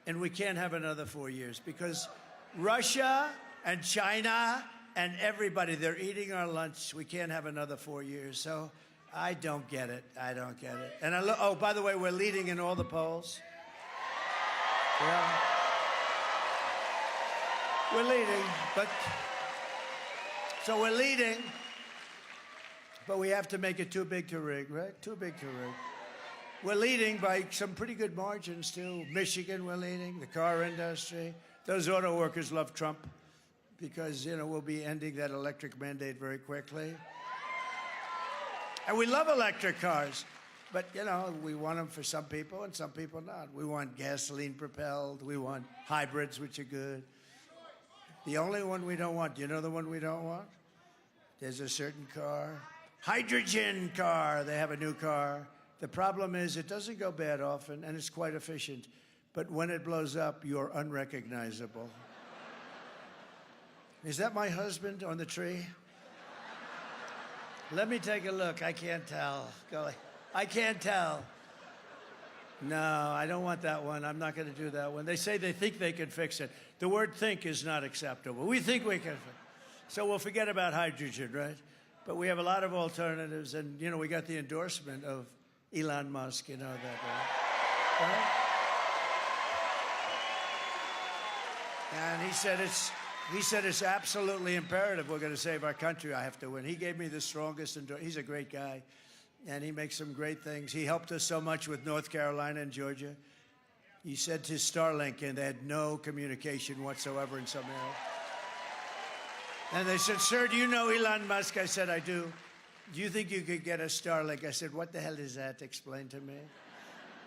and we can't have another 4 years because Russia and China and everybody, they're eating our lunch. We can't have another 4 years. So I don't get it. I don't get it. And oh, by the way, we're leading in all the polls. Yeah. We're leading, so we're leading, but we have to make it too big to rig, right? Too big to rig. We're leading by some pretty good margins, too. Michigan, we're leading, the car industry. Those auto workers love Trump because, you know, we'll be ending that electric mandate very quickly. And we love electric cars, but, you know, we want them for some people and some people not. We want gasoline-propelled. We want hybrids, which are good. The only one we don't want, do you know the one we don't want? There's a certain car, hydrogen car. They have a new car. The problem is it doesn't go bad often, and it's quite efficient. But when it blows up, you're unrecognizable. Is that my husband on the tree? Let me take a look. I can't tell. I can't tell. No, I don't want that one. I'm not going to do that one. They say they think they can fix it. The word think is not acceptable. We think we can fix it. So we'll forget about hydrogen, right? But we have a lot of alternatives. And, you know, we got the endorsement of Elon Musk. You know that, right? And he said it's absolutely imperative we're going to save our country. I have to win. He gave me the strongest endorsement. He's a great guy. And he makes some great things. He helped us so much with North Carolina and Georgia. He said to Starlink, and they had no communication whatsoever in some areas. And they said, sir, do you know Elon Musk? I said, I do. Do you think you could get a Starlink? I said, what the hell is that? Explain to me.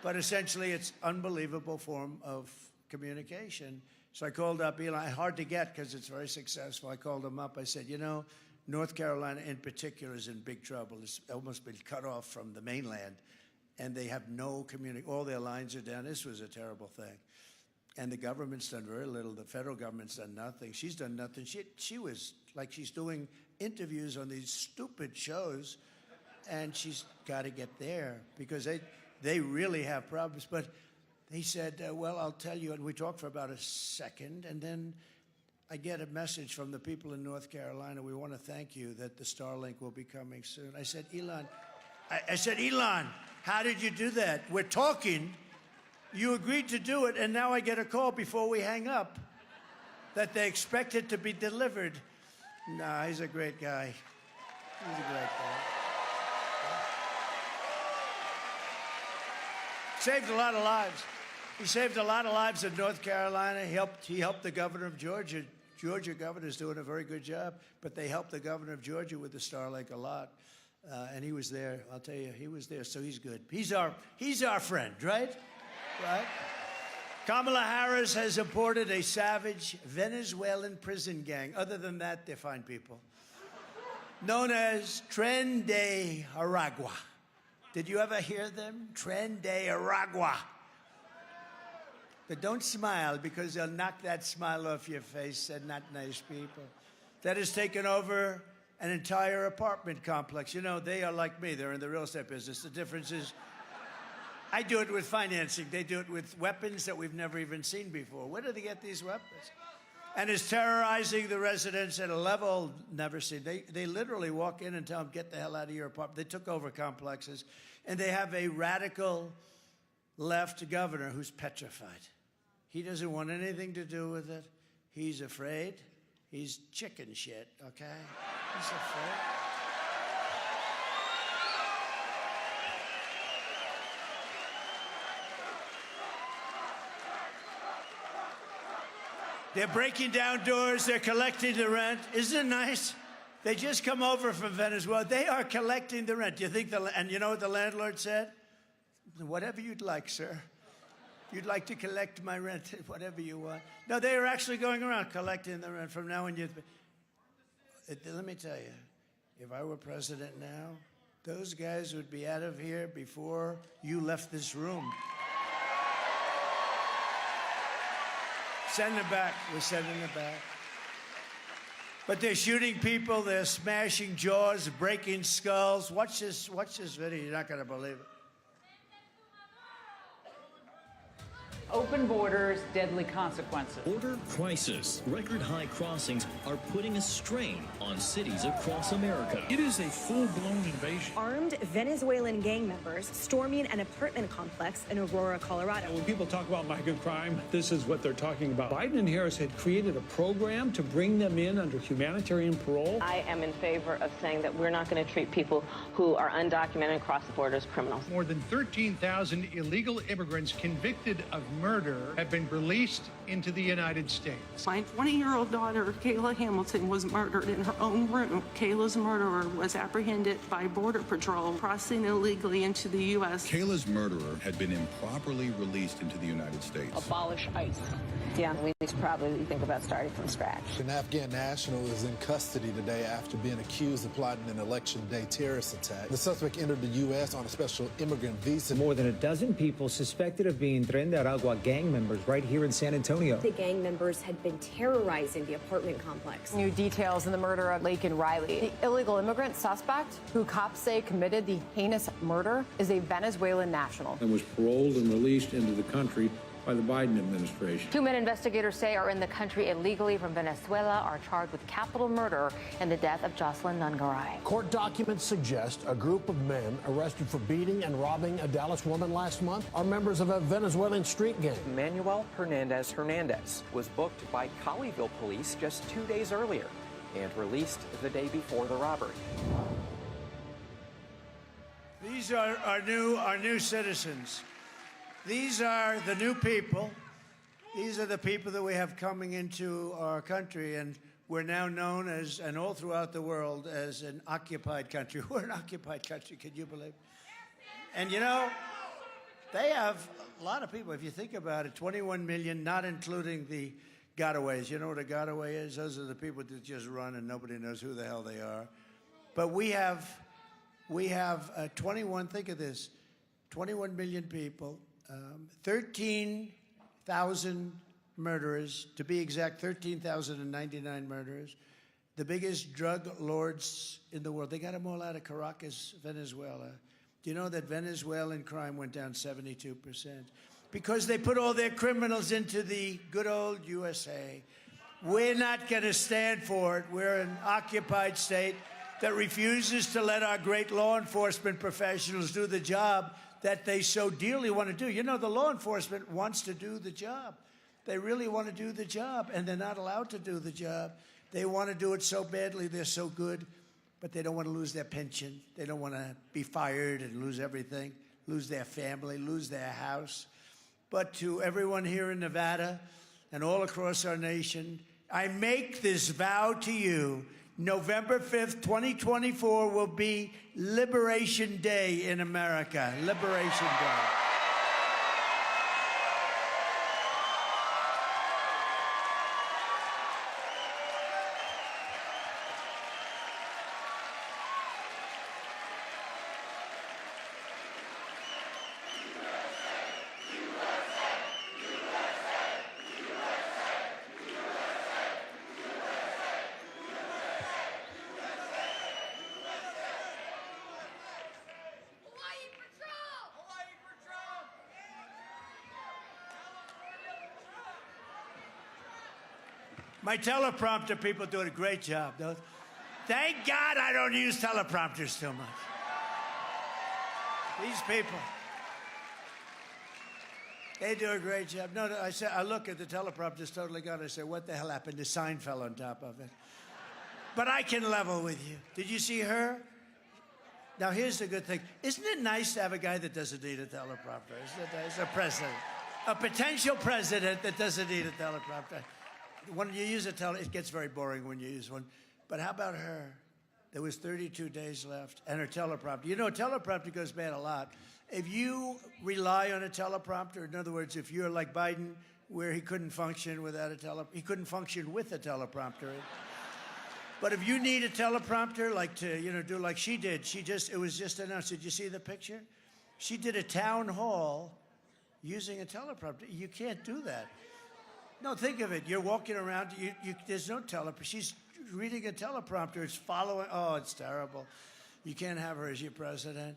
But essentially, it's unbelievable form of communication. So I called up Elon. Hard to get because it's very successful. I called him up. I said, you know, North Carolina in particular is in big trouble. It's almost been cut off from the mainland, and they have no communication. All their lines are down. This was a terrible thing. And the government's done very little. The federal government's done nothing. She's done nothing. She was like she's doing interviews on these stupid shows, and she's got to get there because they really have problems. But he said, well, I'll tell you. And we talked for about a second, and then I get a message from the people in North Carolina. We want to thank you that the Starlink will be coming soon. I said, Elon, Elon, how did you do that? We're talking. You agreed to do it, and now I get a call before we hang up. that they expected to be delivered. Nah, he's a great guy. He's a great guy. Saved a lot of lives. He saved a lot of lives in North Carolina. He helped the governor of Georgia. Georgia governor's doing a very good job, but they helped the governor of Georgia with the Star Lake a lot. And he was there. I'll tell you, he was there, so he's good. He's our friend, right? Right? Kamala Harris has imported a savage Venezuelan prison gang. Other than that, they're fine people. Known as Tren de Aragua. Did you ever hear them? Tren de Aragua. But don't smile, because they'll knock that smile off your face. They're not nice people. That has taken over an entire apartment complex. You know, they are like me. They're in the real estate business. The difference is I do it with financing. They do it with weapons that we've never even seen before. Where do they get these weapons? And is terrorizing the residents at a level never seen. They literally walk in and tell them, get the hell out of your apartment. They took over complexes. And they have a radical left governor who's petrified. He doesn't want anything to do with it. He's afraid. He's chicken shit, okay? He's afraid. They're breaking down doors. They're collecting the rent. Isn't it nice? They just come over from Venezuela. They are collecting the rent. Do you think and you know what the landlord said? Whatever you'd like, sir. You'd like to collect my rent, whatever you want. No, they are actually going around collecting the rent from now on. Let me tell you, if I were president now, those guys would be out of here before you left this room. Send them back. We're sending them back. But they're shooting people. They're smashing jaws, breaking skulls. Watch this video. You're not going to believe it. Open borders, deadly consequences. Border crisis. Record high crossings are putting a strain on cities across America. It is a full-blown invasion. Armed Venezuelan gang members storming an apartment complex in Aurora, Colorado. When people talk about migrant crime, this is what they're talking about. Biden and Harris had created a program to bring them in under humanitarian parole. I am in favor of saying that we're not going to treat people who are undocumented across the border as criminals. More than 13,000 illegal immigrants convicted of murder have been released into the United States. My 20-year-old daughter, Kayla Hamilton, was murdered in her own room. Kayla's murderer was apprehended by Border Patrol crossing illegally into the U.S. Kayla's murderer had been improperly released into the United States. Abolish ICE. Yeah, we need to probably think about starting from scratch. An Afghan national is in custody today after being accused of plotting an election day terrorist attack. The suspect entered the U.S. on a special immigrant visa. More than a dozen people suspected of being Tren de Aragua gang members right here in San Antonio. The gang members had been terrorizing the apartment complex. New details in the murder of Laken Riley. The illegal immigrant suspect, who cops say committed the heinous murder, is a Venezuelan national. And was paroled and released into the country by the Biden administration. 2 men investigators say are in the country illegally from Venezuela are charged with capital murder in the death of Jocelyn Nungaray. Court documents suggest a group of men arrested for beating and robbing a Dallas woman last month are members of a Venezuelan street gang. Manuel Hernandez was booked by Colleyville police just 2 days earlier and released the day before the robbery. These are our new citizens. These are the new people. These are the people that we have coming into our country, and we're now known as, and all throughout the world, as an occupied country. We're an occupied country, can you believe it? And you know, they have a lot of people. If you think about it, 21 million, not including the gotaways. You know what a gotaway is? Those are the people that just run and nobody knows who the hell they are. But we have 21, think of this, 21 million people. 13,000 murderers, to be exact, 13,099 murderers. The biggest drug lords in the world. They got them all out of Caracas, Venezuela. Do you know that Venezuelan crime went down 72%? Because they put all their criminals into the good old USA. We're not going to stand for it. We're an occupied state that refuses to let our great law enforcement professionals do the job that they so dearly want to do. You know, the law enforcement wants to do the job. They really want to do the job, and they're not allowed to do the job. They want to do it so badly. They're so good, but they don't want to lose their pension. They don't want to be fired and lose everything, lose their family, lose their house. But to everyone here in Nevada and all across our nation, I make this vow to you. November 5th, 2024 will be Liberation Day in America. Liberation Day. My teleprompter people doing a great job. Thank God I don't use teleprompters too much. These people, they do a great job. No, I look at the teleprompter's totally gone. I say, what the hell happened? The sign fell on top of it. But I can level with you. Did you see her? Now, here's the good thing. Isn't it nice to have a guy that doesn't need a teleprompter? Isn't it nice? A president. A potential president that doesn't need a teleprompter. When you use it gets very boring when you use one. But how about her? There was 32 days left, and her teleprompter. You know, a teleprompter goes bad a lot. If you rely on a teleprompter, in other words, if you're like Biden, where he couldn't function without a he couldn't function with a teleprompter. But if you need a teleprompter, like to do like she did, it was just announced. Did you see the picture? She did a town hall using a teleprompter. You can't do that. No, think of it. You're walking around. There's no teleprompter. She's reading a teleprompter. It's following. Oh, it's terrible. You can't have her as your president.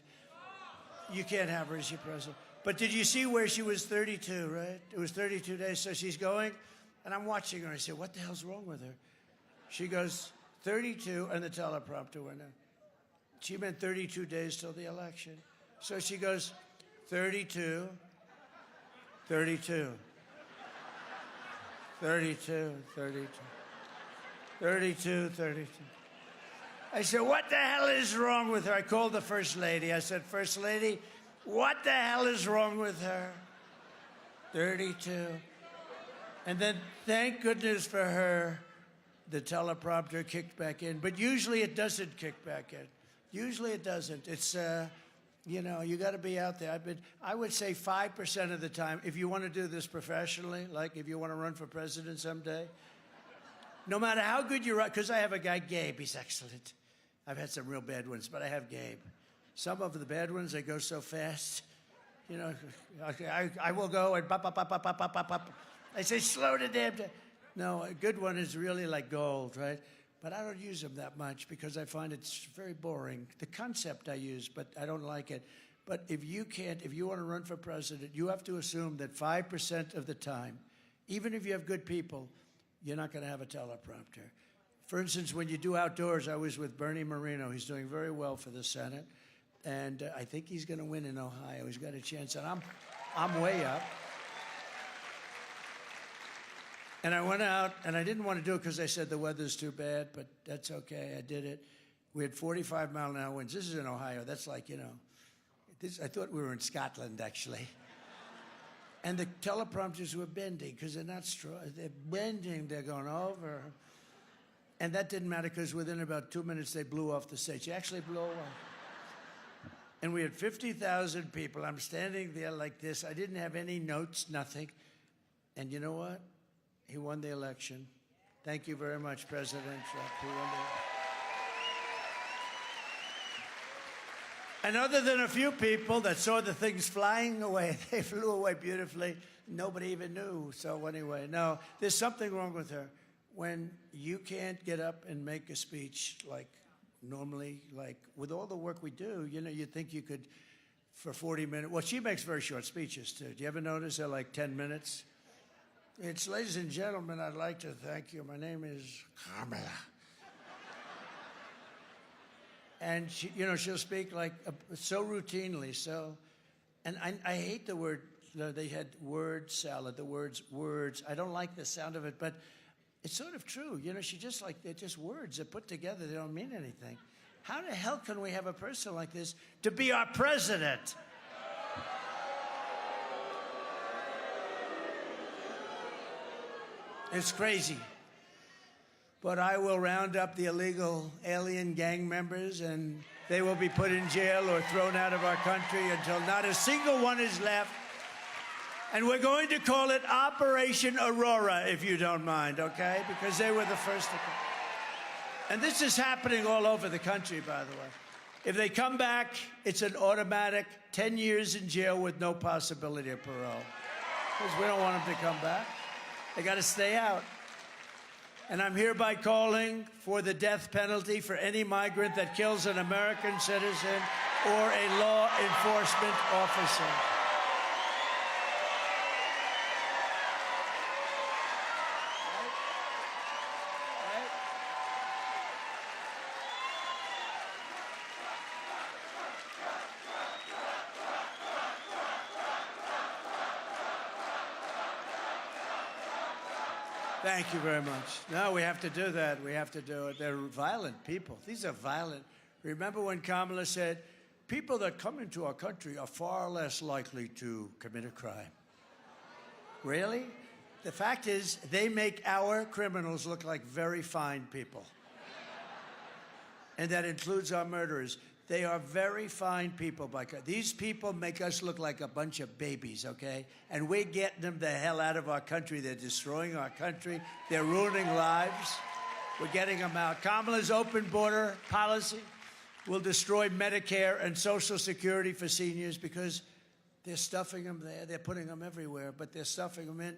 You can't have her as your president. But did you see where she was 32, right? It was 32 days. So she's going, and I'm watching her. I say, what the hell's wrong with her? She goes, 32, and the teleprompter went on. She meant 32 days till the election. So she goes, 32, 32. 32, 32, 32, 32. I said, what the hell is wrong with her? I called the First Lady. I said, First Lady, what the hell is wrong with her? 32. And then, thank goodness for her, the teleprompter kicked back in. But usually it doesn't kick back in. Usually it doesn't. It's, you got to be out there. I would say 5% of the time, if you want to do this professionally, like if you want to run for president someday, no matter how good you run, because I have a guy, Gabe, he's excellent. I've had some real bad ones, but I have Gabe. Some of the bad ones, they go so fast. I will go and pop. I say, slow the damn down. No, a good one is really like gold, right? But I don't use them that much because I find it's very boring. The concept I use, but I don't like it. But if you want to run for president, you have to assume that 5% of the time, even if you have good people, you're not going to have a teleprompter. For instance, when you do outdoors, I was with Bernie Moreno. He's doing very well for the Senate. And I think he's going to win in Ohio. He's got a chance. And I'm way up. And I went out, and I didn't want to do it because I said the weather's too bad, but that's okay. I did it. We had 45-mile-an-hour winds. This is in Ohio. That's like, I thought we were in Scotland, actually. And the teleprompters were bending because they're not strong. They're bending. They're going over. And that didn't matter because within about 2 minutes, they blew off the stage. They actually blew away. And we had 50,000 people. I'm standing there like this. I didn't have any notes, nothing. And you know what? He won the election. Thank you very much, President Trump. He won the And other than a few people that saw the things flying away, they flew away beautifully. Nobody even knew. So anyway, no, there's something wrong with her. When you can't get up and make a speech like normally, like with all the work we do, you'd think you could, for 40 minutes. Well, she makes very short speeches, too. Do you ever notice they're like 10 minutes? It's, ladies and gentlemen, I'd like to thank you. My name is Kamala. And she, she'll speak like so routinely. And I hate the word They had word salad, the words words. I don't like the sound of it, but it's sort of true. You know, they're just words. They're put together. They don't mean anything. How the hell can we have a person like this to be our president? It's crazy. But I will round up the illegal alien gang members, and they will be put in jail or thrown out of our country until not a single one is left. And we're going to call it Operation Aurora, if you don't mind, okay? Because they were the first to come. And this is happening all over the country, by the way. If they come back, it's an automatic 10 years in jail with no possibility of parole. Because we don't want them to come back. They got to stay out. And I'm hereby calling for the death penalty for any migrant that kills an American citizen or a law enforcement officer. Thank you very much. No, we have to do that. We have to do it. They're violent people. These are violent. Remember when Kamala said, people that come into our country are far less likely to commit a crime? Really? The fact is, they make our criminals look like very fine people. And that includes our murderers. They are very fine people. These people make us look like a bunch of babies, okay? And we're getting them the hell out of our country. They're destroying our country. They're ruining lives. We're getting them out. Kamala's open border policy will destroy Medicare and Social Security for seniors because they're stuffing them there. They're putting them everywhere, but they're stuffing them in.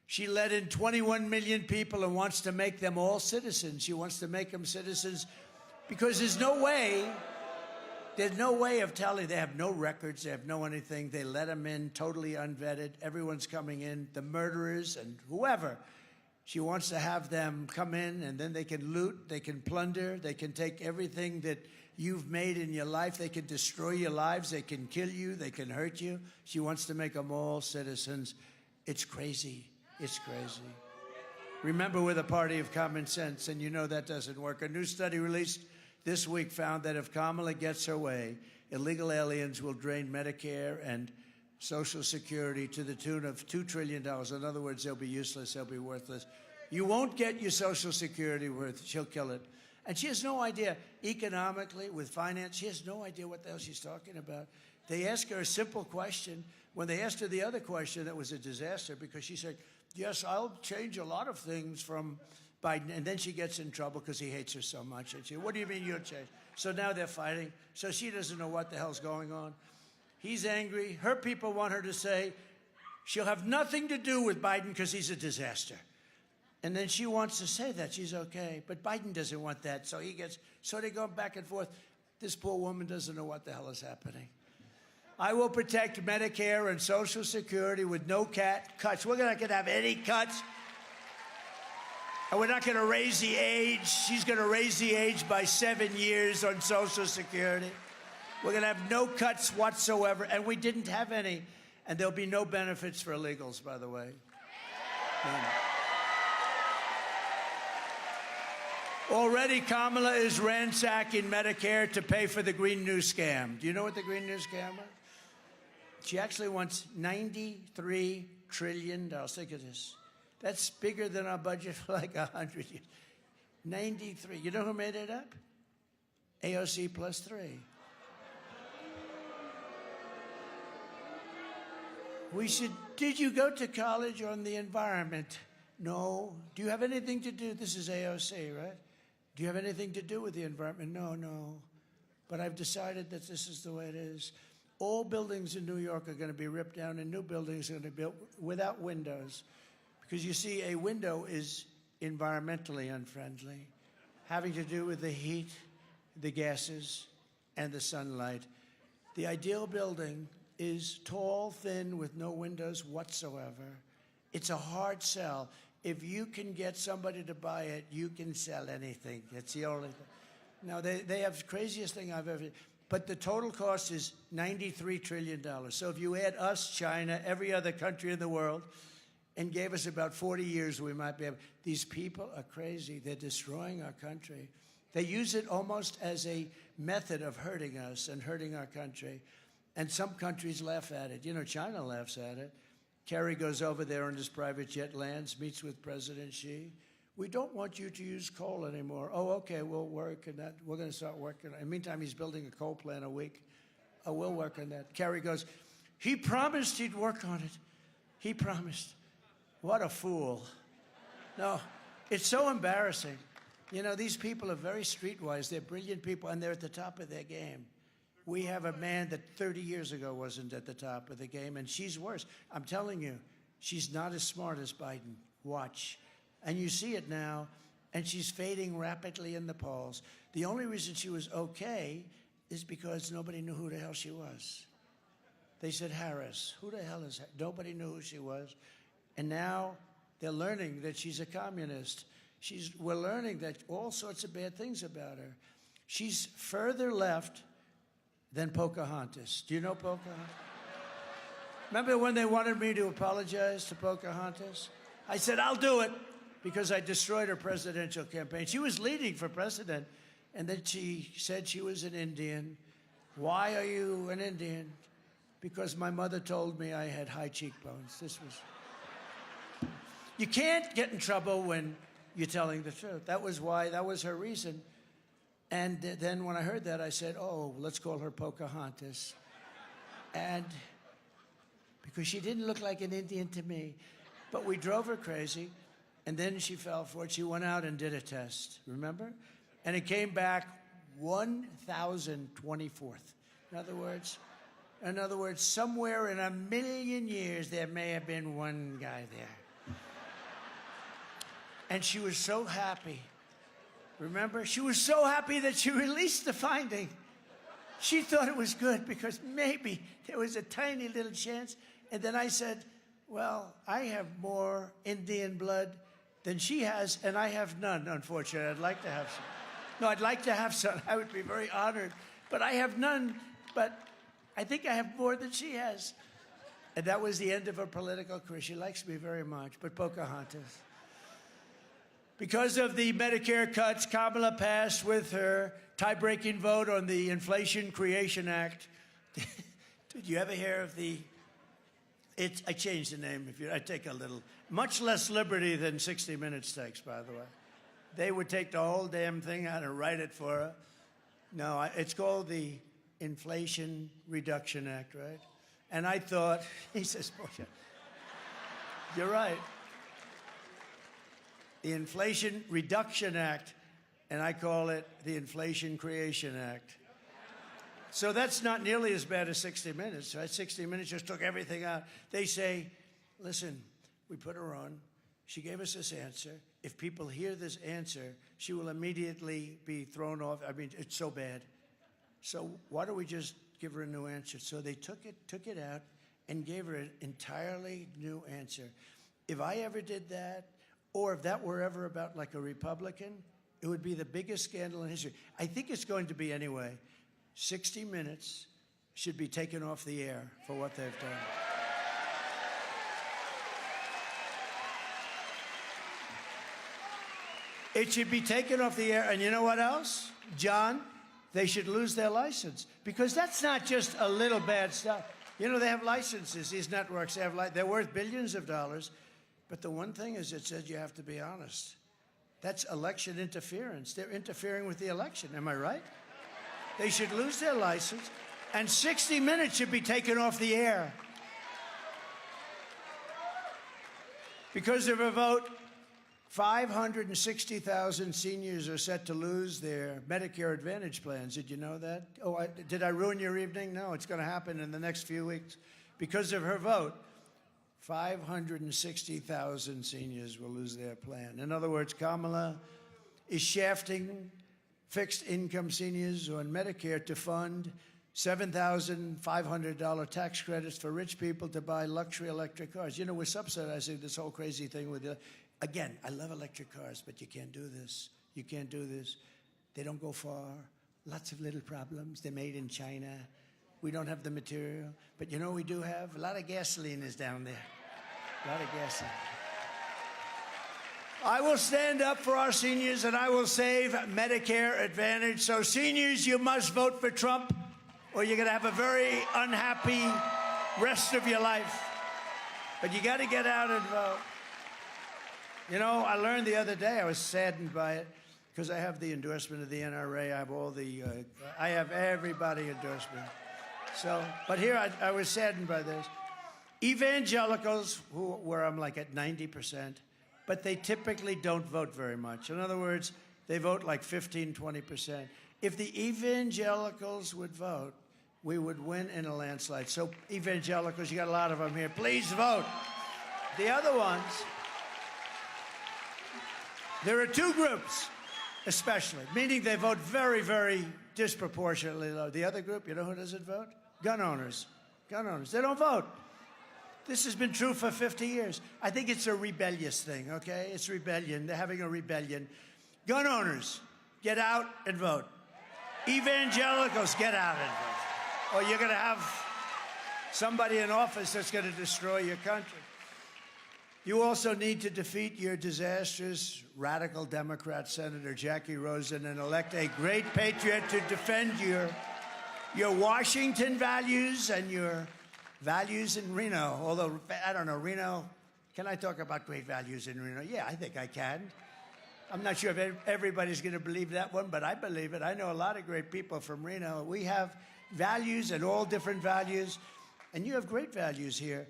She let in 21 million people and wants to make them all citizens. She wants to make them citizens because there's no way of telling. They have no records. They have no anything. They let them in totally unvetted. Everyone's coming in, the murderers and whoever. She wants to have them come in, and then they can loot, they can plunder, they can take everything that you've made in your life. They can destroy your lives. They can kill you. They can hurt you. She wants to make them all citizens. It's crazy. It's crazy. Remember, we're the party of common sense, and you know that doesn't work. A new study released this week found that if Kamala gets her way, illegal aliens will drain Medicare and Social Security to the tune of $2 trillion. In other words, they'll be useless, they'll be worthless. You won't get your Social Security worth, she'll kill it. And she has no idea, economically, with finance, she has no idea what the hell she's talking about. They ask her a simple question. When they asked her the other question, that was a disaster because she said, yes, I'll change a lot of things from Biden, and then she gets in trouble because he hates her so much. And she, what do you mean you'll change? So now they're fighting. So she doesn't know what the hell's going on. He's angry. Her people want her to say she'll have nothing to do with Biden because he's a disaster. And then she wants to say that she's okay, but Biden doesn't want that. So they go back and forth. This poor woman doesn't know what the hell is happening. I will protect Medicare and Social Security with no cuts. We're not going to have any cuts. And we're not going to raise the age. She's going to raise the age by 7 years on Social Security. We're going to have no cuts whatsoever, and we didn't have any. And there'll be no benefits for illegals, by the way. None. Already, Kamala is ransacking Medicare to pay for the Green New Scam. Do you know what the Green New Scam is? She actually wants $93 trillion. Think of this. That's bigger than our budget for like 100 years. 93. You know who made it up? AOC plus 3. Did you go to college on the environment? No. Do you have anything to do? This is AOC, right? Do you have anything to do with the environment? No. But I've decided that this is the way it is. All buildings in New York are going to be ripped down and new buildings are going to be built without windows. Because you see, a window is environmentally unfriendly, having to do with the heat, the gases, and the sunlight. The ideal building is tall, thin, with no windows whatsoever. It's a hard sell. If you can get somebody to buy it, you can sell anything. That's the only thing. Now, they have the craziest thing I've ever... But the total cost is $93 trillion. So if you add us, China, every other country in the world, and gave us about 40 years, we might be able. These people are crazy. They're destroying our country. They use it almost as a method of hurting us and hurting our country. And some countries laugh at it. You know, China laughs at it. Kerry goes over there on his private jet, lands, meets with President Xi. We don't want you to use coal anymore. Oh, okay, we'll work on that. We're going to start working. In the meantime, he's building a coal plant a week. Oh, we'll work on that. Kerry goes, he promised he'd work on it. He promised. What a fool. No, it's so embarrassing. You know, these people are very streetwise. They're brilliant people, and they're at the top of their game. We have a man that 30 years ago wasn't at the top of the game, and she's worse. I'm telling you, she's not as smart as Biden. Watch. And you see it now, and she's fading rapidly in the polls. The only reason she was okay is because nobody knew who the hell she was. They said Harris. Who the hell is that? Nobody knew who she was. And now they're learning that she's a communist. We're learning that all sorts of bad things about her. She's further left than Pocahontas. Do you know Pocahontas? Remember when they wanted me to apologize to Pocahontas? I said, I'll do it, because I destroyed her presidential campaign. She was leading for president, and then she said she was an Indian. Why are you an Indian? Because my mother told me I had high cheekbones. You can't get in trouble when you're telling the truth. That was her reason. And then when I heard that, I said, oh, let's call her Pocahontas. And because she didn't look like an Indian to me. But we drove her crazy, and then she fell for it. She went out and did a test, remember? And it came back 1,024th. In other words, somewhere in a million years, there may have been one guy there. And she was so happy. Remember? She was so happy that she released the finding. She thought it was good because maybe there was a tiny little chance. And then I said, well, I have more Indian blood than she has, and I have none, unfortunately. I'd like to have some. No, I'd like to have some. I would be very honored. But I have none, but I think I have more than she has. And that was the end of her political career. She likes me very much, but Pocahontas. Because of the Medicare cuts, Kamala passed with her tie-breaking vote on the Inflation Creation Act. Did you ever hear of the... I changed the name. I take a little... Much less liberty than 60 Minutes takes, by the way. They would take the whole damn thing out and write it for her. No, it's called the Inflation Reduction Act, right? And I thought... He says, bullshit. You're right. The Inflation Reduction Act, and I call it the Inflation Creation Act. So that's not nearly as bad as 60 Minutes, right? 60 Minutes just took everything out. They say, listen, we put her on. She gave us this answer. If people hear this answer, she will immediately be thrown off. I mean, it's so bad. So why don't we just give her a new answer? So they took it out and gave her an entirely new answer. If I ever did that, or if that were ever about like a Republican, it would be the biggest scandal in history. I think it's going to be anyway. 60 Minutes should be taken off the air for what they've done. It should be taken off the air. And you know what else, John? They should lose their license, because that's not just a little bad stuff. You know, they have licenses. These networks, they're worth billions of dollars. But the one thing is, it says you have to be honest. That's election interference. They're interfering with the election. Am I right? They should lose their license, and 60 Minutes should be taken off the air. Because of a vote, 560,000 seniors are set to lose their Medicare Advantage plans. Did you know that? Oh, did I ruin your evening? No, it's going to happen in the next few weeks. Because of her vote, 560,000 seniors will lose their plan. In other words, Kamala is shafting fixed-income seniors on Medicare to fund $7,500 tax credits for rich people to buy luxury electric cars. You know, we're subsidizing this whole crazy thing with again, I love electric cars, but you can't do this. You can't do this. They don't go far. Lots of little problems. They're made in China. We don't have the material. But you know what we do have? A lot of gasoline is down there. A lot of gasoline. I will stand up for our seniors, and I will save Medicare Advantage. So seniors, you must vote for Trump, or you're going to have a very unhappy rest of your life. But you got to get out and vote. You know, I learned the other day, I was saddened by it, because I have the endorsement of the NRA. I have all the, I have everybody endorsed me. So, but here I was saddened by this. Evangelicals, where I'm like at 90%, but they typically don't vote very much. In other words, they vote like 15, 20%. If the evangelicals would vote, we would win in a landslide. So evangelicals, you got a lot of them here. Please vote. The other ones, there are two groups, especially, meaning they vote very, very disproportionately low. The other group, you know who doesn't vote? Gun owners. Gun owners. They don't vote. This has been true for 50 years. I think it's a rebellious thing, okay? It's rebellion. They're having a rebellion. Gun owners, get out and vote. Evangelicals, get out and vote. Or you're going to have somebody in office that's going to destroy your country. You also need to defeat your disastrous radical Democrat Senator Jackie Rosen and elect a great patriot to defend your Washington values and your values in Reno. Although, I don't know, Reno, can I talk about great values in Reno? Yeah, I think I can. I'm not sure if everybody's going to believe that one, but I believe it. I know a lot of great people from Reno. We have values and all different values, and you have great values here.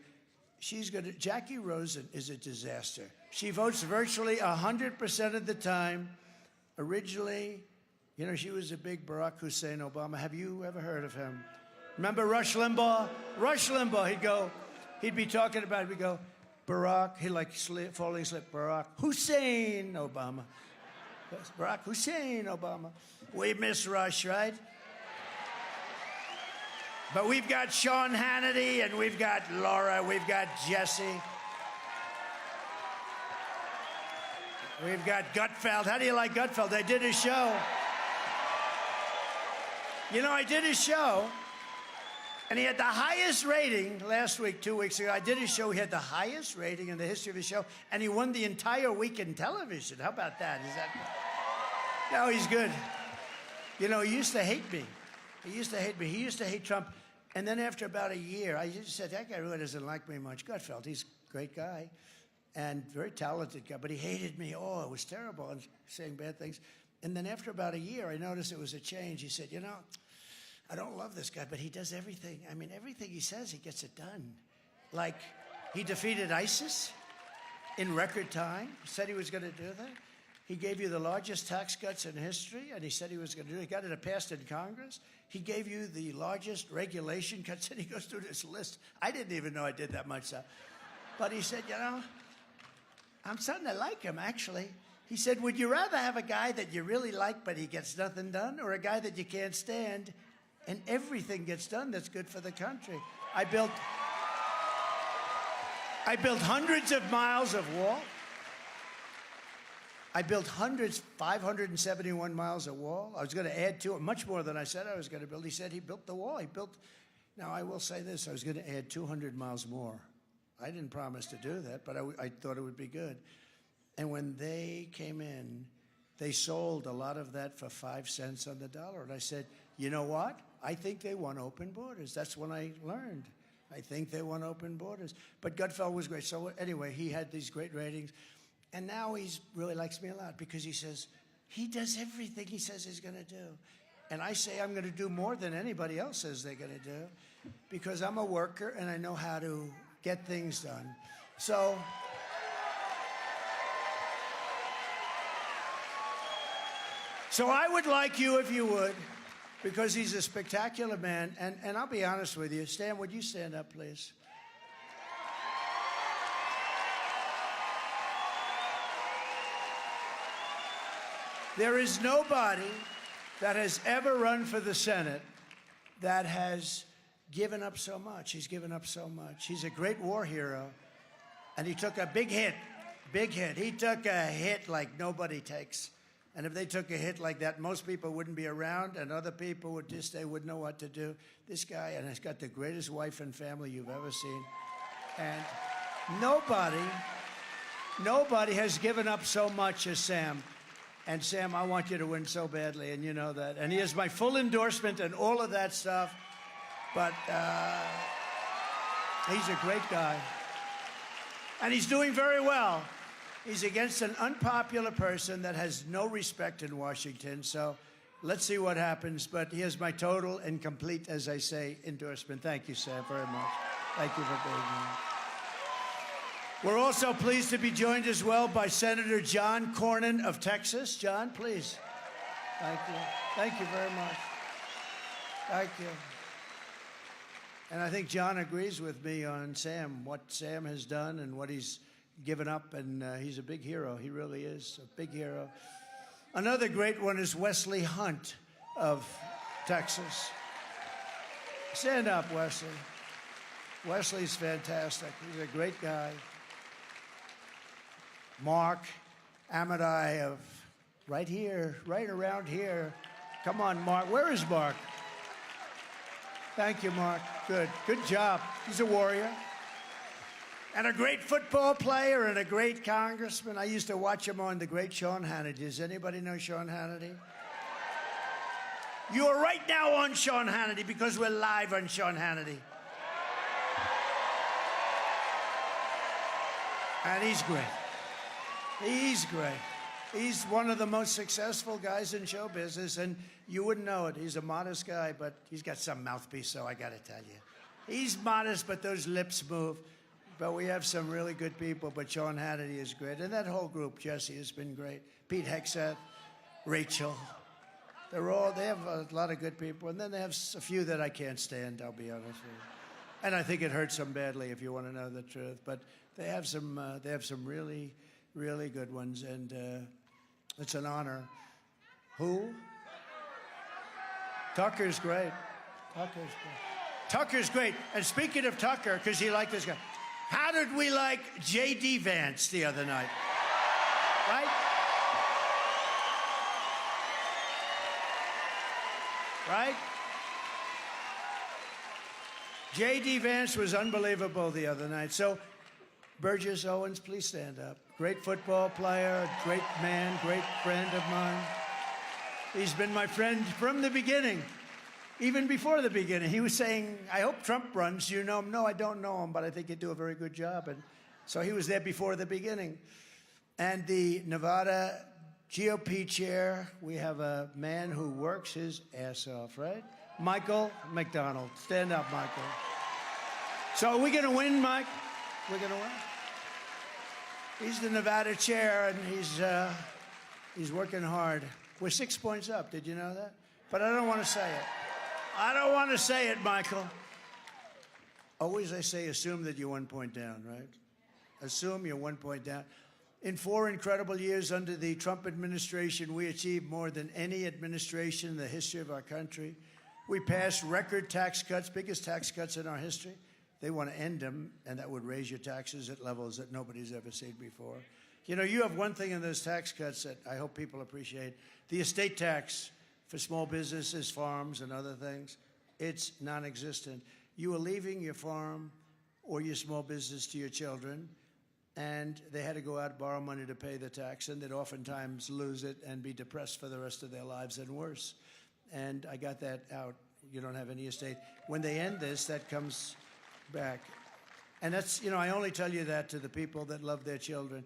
Jackie Rosen is a disaster. She votes virtually 100% of the time. Originally, you know, she was a big Barack Hussein Obama. Have you ever heard of him? Remember Rush Limbaugh? Rush Limbaugh, he'd be talking about, we'd go, Barack, he like falling asleep, Barack Hussein Obama. Barack Hussein Obama. We miss Rush, right? But we've got Sean Hannity, and we've got Laura, we've got Jesse. We've got Gutfeld. How do you like Gutfeld? I did his show. You know, I did his show, and he had the highest rating last week, 2 weeks ago. I did his show. He had the highest rating in the history of his show, and he won the entire week in television. How about that? Is that? No, he's good. You know, he used to hate me. He used to hate me. He used to hate Trump. And then after about a year, I just said, that guy really doesn't like me much. Gutfeld, he's a great guy and very talented guy, but he hated me. Oh, it was terrible, and saying bad things. And then after about a year, I noticed it was a change. He said, you know, I don't love this guy, but he does everything. I mean, everything he says, he gets it done. Like, he defeated ISIS in record time. He said he was going to do that. He gave you the largest tax cuts in history, and he said he was going to do it. He got it passed in Congress. He gave you the largest regulation cuts, and he goes through this list. I didn't even know I did that much stuff. But he said, you know, I'm starting to like him, actually. He said, would you rather have a guy that you really like, but he gets nothing done, or a guy that you can't stand, and everything gets done that's good for the country? I built hundreds of miles of wall. I built 571 miles of wall. I was going to add to it, much more than I said I was going to build. He said he built the wall. Now, I will say this. I was going to add 200 miles more. I didn't promise to do that, but I thought it would be good. And when they came in, they sold a lot of that for 5 cents on the dollar. And I said, you know what? I think they want open borders. That's when I learned. I think they want open borders. But Gutfeld was great. So anyway, he had these great ratings. And now he really likes me a lot because he says, he does everything he says he's going to do. And I say I'm going to do more than anybody else says they're going to do because I'm a worker and I know how to get things done. So I would like you, if you would, because he's a spectacular man. And I'll be honest with you. Stan, would you stand up, please? There is nobody that has ever run for the Senate that has given up so much. He's given up so much. He's a great war hero, and he took a big hit, big hit. He took a hit like nobody takes. And if they took a hit like that, most people wouldn't be around, and other people would just, they wouldn't know what to do. This guy, and he's got the greatest wife and family you've ever seen. And nobody has given up so much as Sam. And Sam, I want you to win so badly, and you know that. And he has my full endorsement and all of that stuff. But he's a great guy. And he's doing very well. He's against an unpopular person that has no respect in Washington. So let's see what happens. But he has my total and complete, as I say, endorsement. Thank you, Sam, very much. Thank you for being here. We're also pleased to be joined as well by Senator John Cornyn of Texas. John, please. Thank you. Thank you very much. Thank you. And I think John agrees with me on Sam, what Sam has done and what he's given up, and he's a big hero. He really is a big hero. Another great one is Wesley Hunt of Texas. Stand up, Wesley. Wesley's fantastic. He's a great guy. Mark Amadai of right here, right around here. Come on, Mark. Where is Mark? Thank you, Mark. Good. Good job. He's a warrior. And a great football player and a great congressman. I used to watch him on the great Sean Hannity. Does anybody know Sean Hannity? You are right now on Sean Hannity because we're live on Sean Hannity. And he's great. He's great. He's one of the most successful guys in show business, and you wouldn't know it. He's a modest guy, but he's got some mouthpiece, so I got to tell you. He's modest, but those lips move. But we have some really good people, but Sean Hannity is great. And that whole group, Jesse, has been great. Pete Hegseth, Rachel. They have a lot of good people. And then they have a few that I can't stand, I'll be honest with you. And I think it hurts them badly, if you want to know the truth. But they have some really, really good ones. And it's an honor. Who? Tucker's great. Tucker's great. Tucker's great. And speaking of Tucker, because you like this guy, how did we like J.D. Vance the other night? Right? Right? J.D. Vance was unbelievable the other night. So, Burgess Owens, please stand up. Great football player, great man, great friend of mine. He's been my friend from the beginning. Even before the beginning, he was saying, I hope Trump runs. You know him? No, I don't know him, but I think he'd do a very good job. And so he was there before the beginning. And the Nevada GOP chair, we have a man who works his ass off, right? Michael McDonald. Stand up, Michael. So are we going to win, Mike? We're going to win? He's the Nevada chair, and he's working hard. We're 6 points up. Did you know that? But I don't want to say it. I don't want to say it, Michael. Always I say assume that you're 1 point down, right? Assume you're 1 point down. In 4 incredible years under the Trump administration, we achieved more than any administration in the history of our country. We passed record tax cuts, biggest tax cuts in our history. They want to end them, and that would raise your taxes at levels that nobody's ever seen before. You know, you have one thing in those tax cuts that I hope people appreciate. The estate tax for small businesses, farms, and other things, it's non-existent. You are leaving your farm or your small business to your children, and they had to go out and borrow money to pay the tax, and they'd oftentimes lose it and be depressed for the rest of their lives and worse. And I got that out. You don't have any estate. When they end this, that comes back. And that's, you know, I only tell you that to the people that love their children,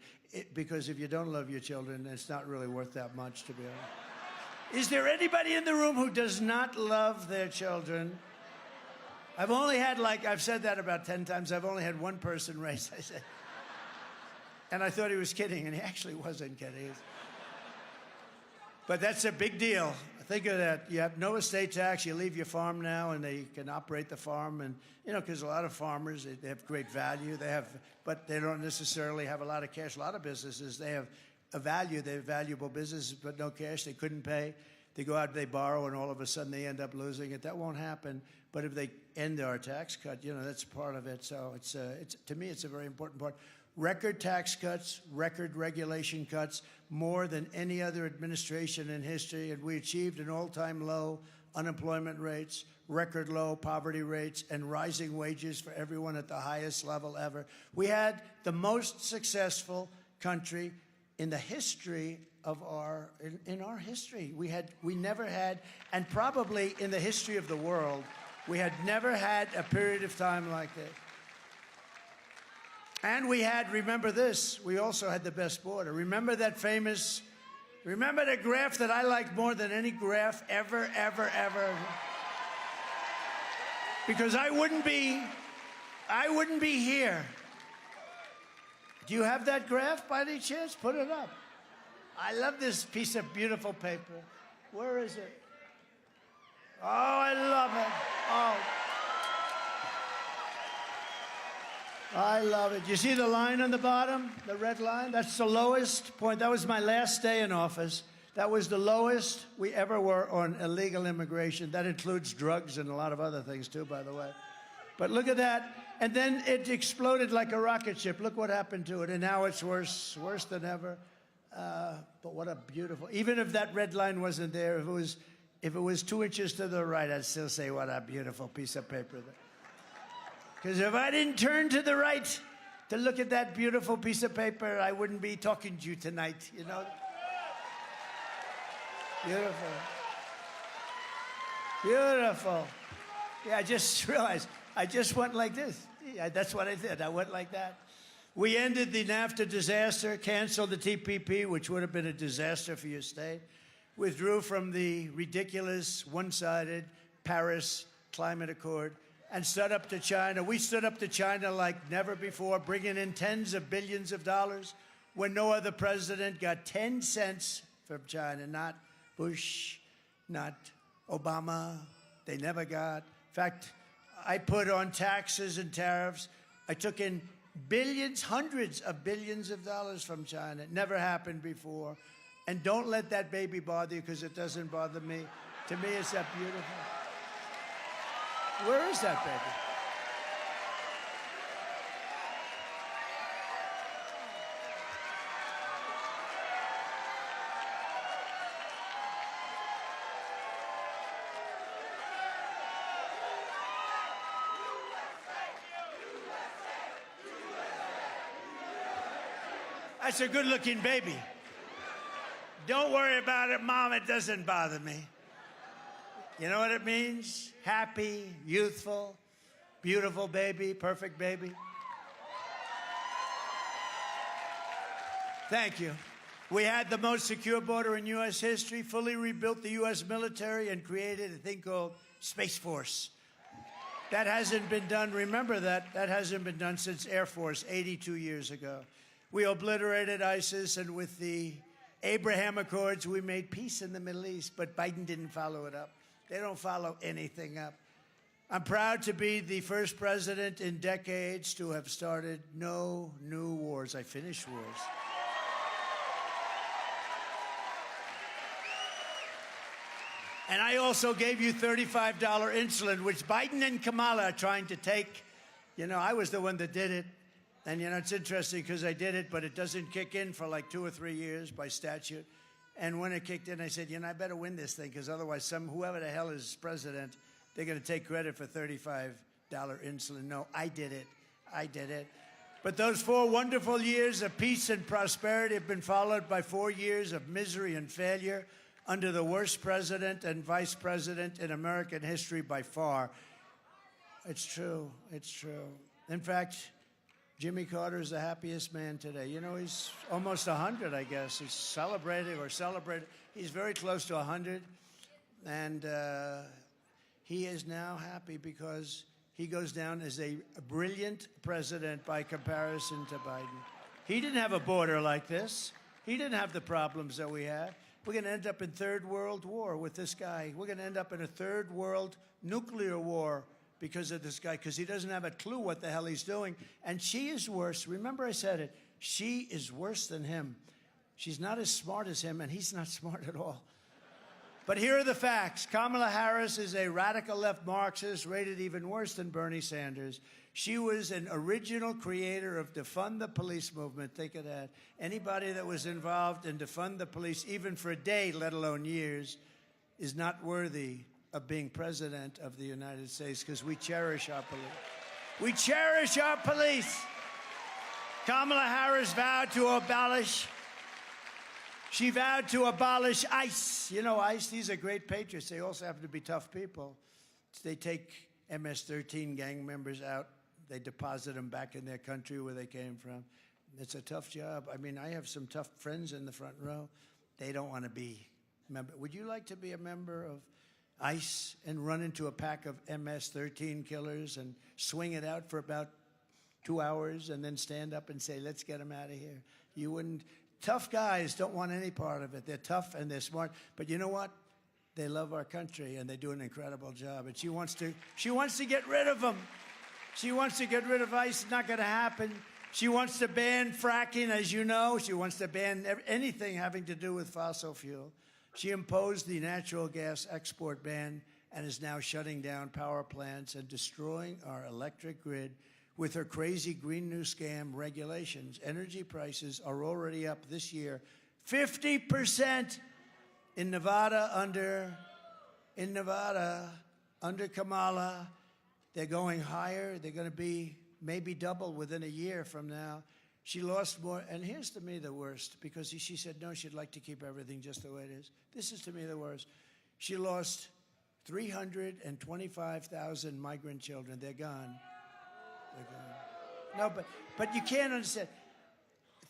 because if you don't love your children, it's not really worth that much, to be honest. Is there anybody in the room who does not love their children? I've only had, I've said that about 10 times. I've only had one person raise, I said. And I thought he was kidding, and he actually wasn't kidding. But that's a big deal. Think of that. You have no estate tax. You leave your farm now, and they can operate the farm. And, you know, because a lot of farmers, they have great value. But they don't necessarily have a lot of cash. A lot of businesses, they have a value. They have valuable businesses, but no cash. They couldn't pay. They go out, they borrow, and all of a sudden they end up losing it. That won't happen. But if they end our tax cut, you know, that's part of it. So it's to me, it's a very important part. Record tax cuts, record regulation cuts, more than any other administration in history, and we achieved an all-time low unemployment rates, record low poverty rates, and rising wages for everyone at the highest level ever. We had the most successful country in the history of our history. We never had, and probably in the history of the world, we had never had a period of time like this. And we had, remember this, we also had the best border. Remember that famous, remember the graph that I like more than any graph ever, ever, ever? Because I wouldn't be here. Do you have that graph by any chance? Put it up. I love this piece of beautiful paper. Where is it? Oh, I love it. Oh. I love it. You see the line on the bottom, the red line? That's the lowest point. That was my last day in office. That was the lowest we ever were on illegal immigration. That includes drugs and a lot of other things, too, by the way. But look at that. And then it exploded like a rocket ship. Look what happened to it. And now it's worse than ever. But what a beautiful, even if that red line wasn't there, if it was 2 inches to the right, I'd still say what a beautiful piece of paper. Because if I didn't turn to the right to look at that beautiful piece of paper, I wouldn't be talking to you tonight, you know? Beautiful. Beautiful. Yeah, I just realized, I just went like this. Yeah, that's what I did. I went like that. We ended the NAFTA disaster, canceled the TPP, which would have been a disaster for your state, withdrew from the ridiculous, one-sided Paris Climate Accord, and stood up to China. We stood up to China like never before, bringing in tens of billions of dollars when no other president got 10 cents from China, not Bush, not Obama. They never got. In fact, I put on taxes and tariffs. I took in billions, hundreds of billions of dollars from China. It never happened before. And don't let that baby bother you, because it doesn't bother me. To me, it's that beautiful. Where is that baby? That's a good-looking baby. Don't worry about it, Mom. It doesn't bother me. You know what it means? Happy, youthful, beautiful baby, perfect baby. Thank you. We had the most secure border in U.S. history, fully rebuilt the U.S. military, and created a thing called Space Force. That hasn't been done, remember that, that hasn't been done since Air Force 82 years ago. We obliterated ISIS, and with the Abraham Accords, we made peace in the Middle East, but Biden didn't follow it up. They don't follow anything up. I'm proud to be the first president in decades to have started no new wars. I finished wars. And I also gave you $35 insulin, which Biden and Kamala are trying to take. You know, I was the one that did it. And, you know, it's interesting because I did it, but it doesn't kick in for like 2 or 3 years by statute. And when it kicked in, I said, you know, I better win this thing, because otherwise whoever the hell is president, they're going to take credit for $35 insulin. No, I did it. I did it. But those 4 wonderful years of peace and prosperity have been followed by 4 years of misery and failure under the worst president and vice president in American history by far. It's true. It's true. In fact, Jimmy Carter is the happiest man today. You know, he's almost 100, I guess. He's celebrating. He's very close to 100. And he is now happy because he goes down as a brilliant president by comparison to Biden. He didn't have a border like this. He didn't have the problems that we have. We're going to end up in third world war with this guy. We're going to end up in a third world nuclear war because of this guy, because he doesn't have a clue what the hell he's doing. And she is worse. Remember I said it. She is worse than him. She's not as smart as him, and he's not smart at all. But here are the facts. Kamala Harris is a radical left Marxist, rated even worse than Bernie Sanders. She was an original creator of defund the police movement. Think of that. Anybody that was involved in defund the police, even for a day, let alone years, is not worthy of being president of the United States, because we cherish our police. We cherish our police. Kamala Harris vowed to abolish. She vowed to abolish ICE. You know, ICE, these are great patriots. They also happen to be tough people. They take MS-13 gang members out. They deposit them back in their country where they came from. It's a tough job. I mean, I have some tough friends in the front row. They don't want to be member. Would you like to be a member of ICE and run into a pack of MS-13 killers and swing it out for about 2 hours and then stand up and say, let's get them out of here? You wouldn't. Tough guys don't want any part of it. They're tough and they're smart. But you know what? They love our country and they do an incredible job. And she wants to get rid of them. She wants to get rid of ICE. It's not going to happen. She wants to ban fracking, as you know. She wants to ban anything having to do with fossil fuel. She imposed the natural gas export ban and is now shutting down power plants and destroying our electric grid with her crazy Green New Scam regulations. Energy prices are already up this year 50% in Nevada under Kamala. They're going higher. They're going to be maybe double within a year from now. She lost more. And here's to me the worst, because she said, no, she'd like to keep everything just the way it is. This is to me the worst. She lost 325,000 migrant children. They're gone. They're gone. No, but you can't understand.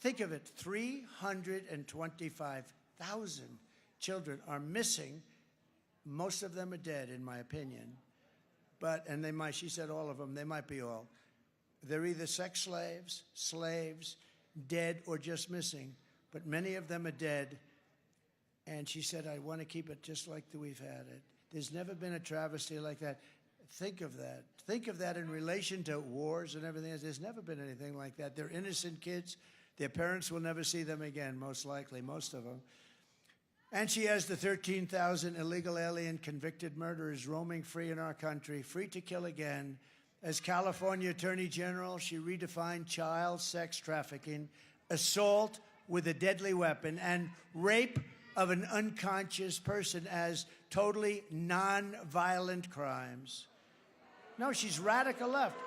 Think of it. 325,000 children are missing. Most of them are dead, in my opinion. And they might, she said all of them, they might be all. They're either sex slaves, dead, or just missing. But many of them are dead. And she said, I want to keep it just like we've had it. There's never been a travesty like that. Think of that. Think of that in relation to wars and everything else. There's never been anything like that. They're innocent kids. Their parents will never see them again, most likely, most of them. And she has the 13,000 illegal alien convicted murderers roaming free in our country, free to kill again. As California Attorney General, she redefined child sex trafficking, assault with a deadly weapon, and rape of an unconscious person as totally non-violent crimes. No, she's radical left.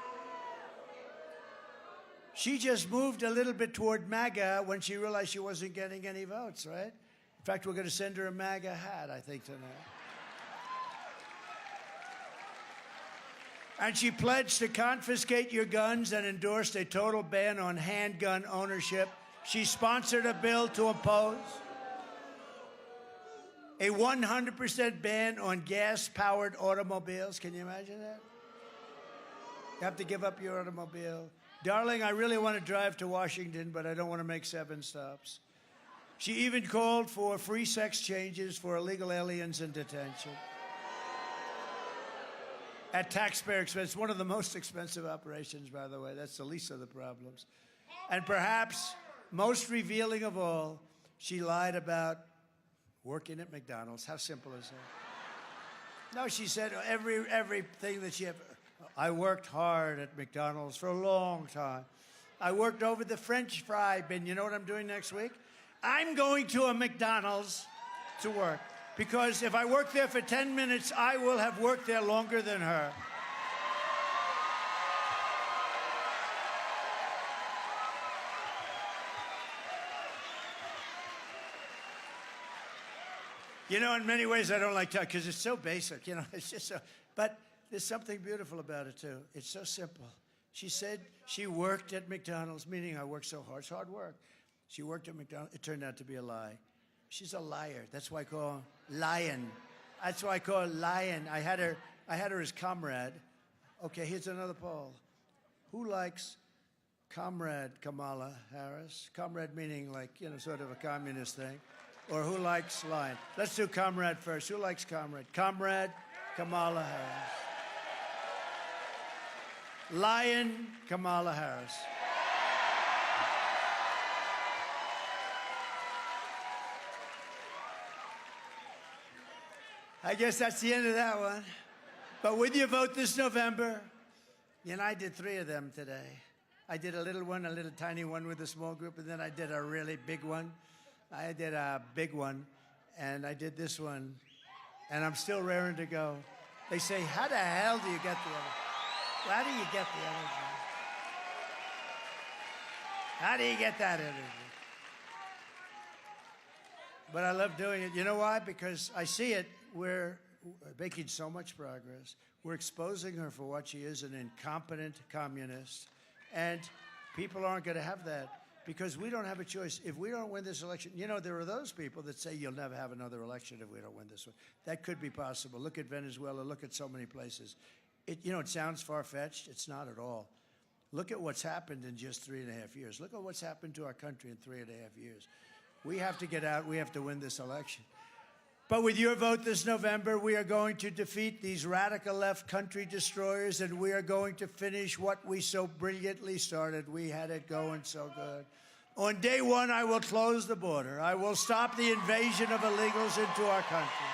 She just moved a little bit toward MAGA when she realized she wasn't getting any votes, right? In fact, we're going to send her a MAGA hat, I think, tonight. And she pledged to confiscate your guns and endorsed a total ban on handgun ownership. She sponsored a bill to oppose a 100% ban on gas-powered automobiles. Can you imagine that? You have to give up your automobile. Darling, I really want to drive to Washington, but I don't want to make 7 stops. She even called for free sex changes for illegal aliens in detention. At taxpayer expense, one of the most expensive operations, by the way. That's the least of the problems. And perhaps most revealing of all, she lied about working at McDonald's. How simple is that? No, she said everything that she had. I worked hard at McDonald's for a long time. I worked over the French fry bin. You know what I'm doing next week? I'm going to a McDonald's to work. Because if I work there for 10 minutes, I will have worked there longer than her. You know, in many ways, I don't like talking because it's so basic. You know, it's just so. But there's something beautiful about it too. It's so simple. She said she worked at McDonald's, meaning I worked so hard. It's hard work. She worked at McDonald's. It turned out to be a lie. She's a liar. That's why I call her lion. That's why I call her lion. I had her as comrade. Okay, here's another poll. Who likes comrade Kamala Harris? Comrade meaning like, you know, sort of a communist thing. Or who likes lion? Let's do comrade first. Who likes comrade? Comrade Kamala Harris. Lion Kamala Harris. I guess that's the end of that one. But with your vote this November, You know, I did 3 of them today. I did a little one, a little tiny one with a small group, and then I did a really big one. I did a big one, and I did this one, and I'm still raring to go. They say, how the hell do you get the energy? How do you get the energy? How do you get that energy? But I love doing it. You know why? Because I see it. We're making so much progress. We're exposing her for what she is, an incompetent communist. And people aren't going to have that because we don't have a choice. If we don't win this election, you know, there are those people that say you'll never have another election if we don't win this one. That could be possible. Look at Venezuela. Look at so many places. It sounds far-fetched. It's not at all. Look at what's happened in just 3.5 years. Look at what's happened to our country in 3.5 years. We have to get out. We have to win this election. But with your vote this November, we are going to defeat these radical left country destroyers, and we are going to finish what we so brilliantly started. We had it going so good. On day one, I will close the border. I will stop the invasion of illegals into our country.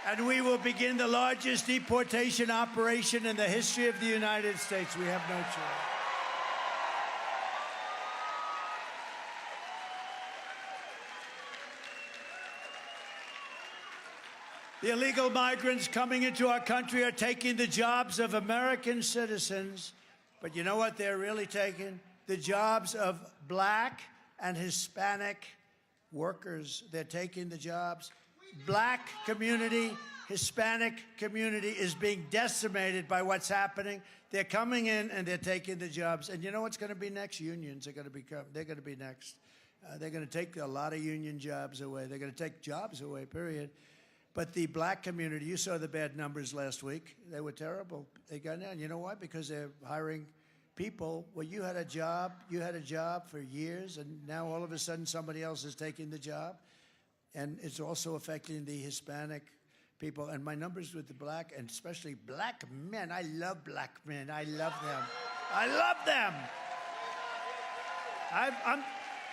And we will begin the largest deportation operation in the history of the United States. We have no choice. The illegal migrants coming into our country are taking the jobs of American citizens. But you know what they're really taking? The jobs of Black and Hispanic workers. They're taking the jobs. Black community, Hispanic community is being decimated by what's happening. They're coming in and they're taking the jobs. And you know what's going to be next? Unions are going to become, they're going to be next. They're going to take a lot of union jobs away. They're going to take jobs away, period. But the Black community, you saw the bad numbers last week. They were terrible. They got down. You know why? Because they're hiring people. Well, you had a job for years, and now all of a sudden somebody else is taking the job. And it's also affecting the Hispanic people. And my numbers with the Black, and especially Black men, I love Black men. I love them. I love them.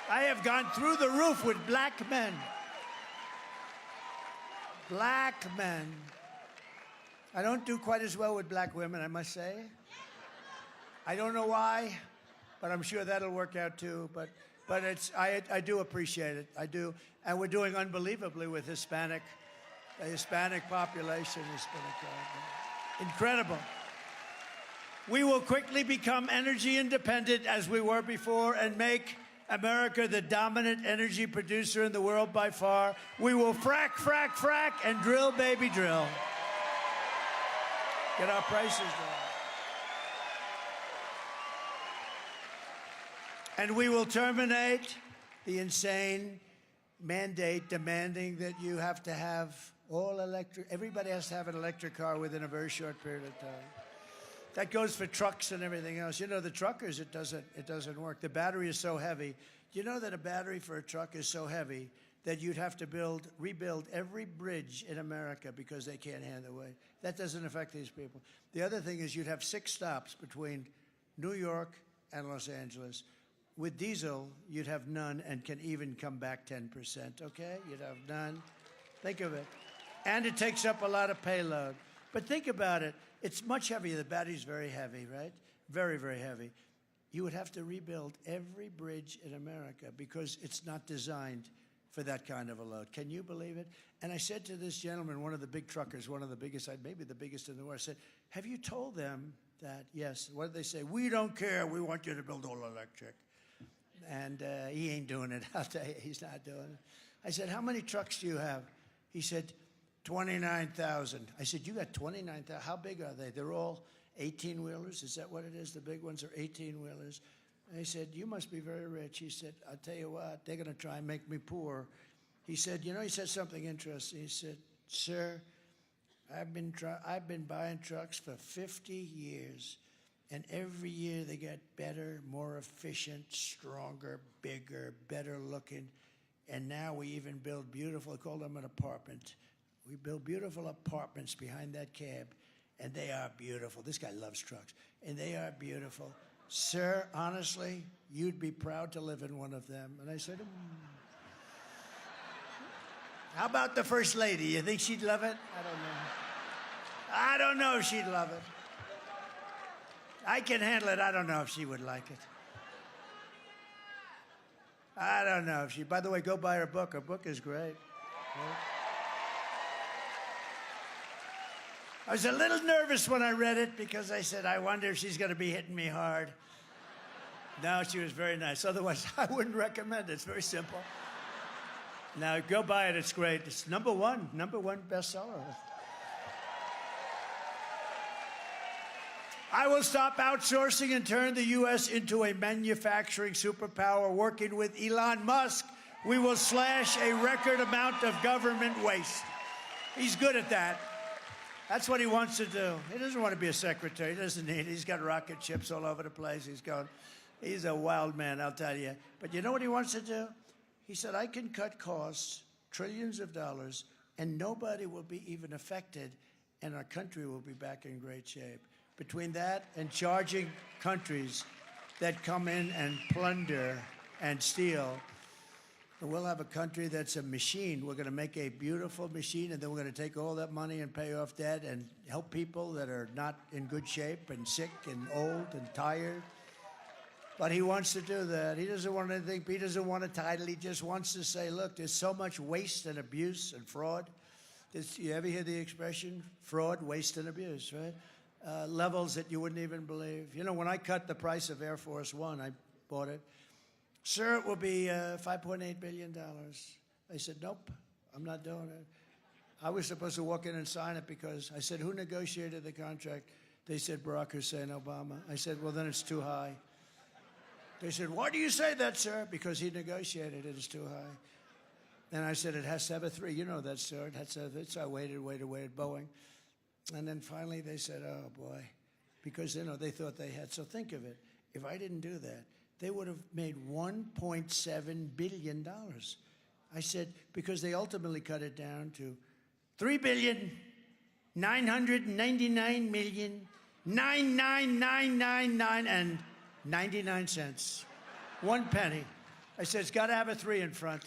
I have gone through the roof with Black men. Black men. I don't do quite as well with Black women, I must say. I don't know why, but I'm sure that'll work out too. But I do appreciate it. I do. And we're doing unbelievably with the Hispanic population. Incredible. We will quickly become energy independent as we were before and make America the dominant energy producer in the world by far. We will frack, frack, frack, and drill, baby, drill. Get our prices down. And we will terminate the insane mandate demanding that you have to have all electric. Everybody has to have an electric car within a very short period of time. That goes for trucks and everything else. You know, the truckers, it doesn't work. The battery is so heavy. You know that a battery for a truck is so heavy that you'd have to rebuild every bridge in America because they can't handle the weight. That doesn't affect these people. The other thing is you'd have 6 stops between New York and Los Angeles. With diesel, you'd have none and can even come back 10%, okay? You'd have none. Think of it. And it takes up a lot of payload. But think about it. It's much heavier. The battery's very heavy, right? Very, very heavy. You would have to rebuild every bridge in America because it's not designed for that kind of a load. Can you believe it? And I said to this gentleman, one of the big truckers, one of the biggest, maybe the biggest in the world, I said, have you told them that, yes, what did they say? We don't care. We want you to build all electric. And he ain't doing it. I'll tell you, he's not doing it. I said, how many trucks do you have? He said, 29,000. I said, you got 29,000? How big are they? They're all 18-wheelers? Is that what it is? The big ones are 18-wheelers? And he said, you must be very rich. He said, I'll tell you what, they're going to try and make me poor. He said, you know, he said something interesting. He said, sir, I've been buying trucks for 50 years, and every year they get better, more efficient, stronger, bigger, better looking. And now we even build beautiful, I call them an apartment. We build beautiful apartments behind that cab, and they are beautiful. This guy loves trucks, and they are beautiful. Sir, honestly, you'd be proud to live in one of them. And I said, How about the First Lady? You think she'd love it? I don't know. I don't know if she'd love it. I can handle it. I don't know if she would like it. I don't know if she... By the way, go buy her book. Her book is great. I was a little nervous when I read it because I said, I wonder if she's going to be hitting me hard. No, she was very nice. Otherwise, I wouldn't recommend it. It's very simple. Now, go buy it. It's great. It's number one bestseller. I will stop outsourcing and turn the U.S. into a manufacturing superpower. Working with Elon Musk, we will slash a record amount of government waste. He's good at that. That's what he wants to do. He doesn't want to be a secretary. He doesn't need it. He's got rocket ships all over the place. He's a wild man, I'll tell you. But you know what he wants to do? He said, I can cut costs, trillions of dollars, and nobody will be even affected, and our country will be back in great shape. Between that and charging countries that come in and plunder and steal, we'll have a country that's a machine. We're going to make a beautiful machine, and then we're going to take all that money and pay off debt and help people that are not in good shape and sick and old and tired. But he wants to do that. He doesn't want anything. He doesn't want a title. He just wants to say, look, there's so much waste and abuse and fraud. You ever hear the expression? Fraud, waste, and abuse, right? Levels that you wouldn't even believe. You know, when I cut the price of Air Force One, I bought it. Sir, it will be $5.8 billion. I said, nope, I'm not doing it. I was supposed to walk in and sign it because I said, who negotiated the contract? They said, Barack Hussein Obama. I said, well, then it's too high. They said, why do you say that, sir? Because he negotiated it. It's too high. And I said, it has to have a 3. You know that, sir. It has to have it. So I waited, Boeing. And then finally they said, oh, boy. Because, you know, they thought they had. So think of it. If I didn't do that, they would have made $1.7 billion. I said, because they ultimately cut it down to $3,999,99999 and 99 cents. 1 penny. I said, it's got to have a 3 in front.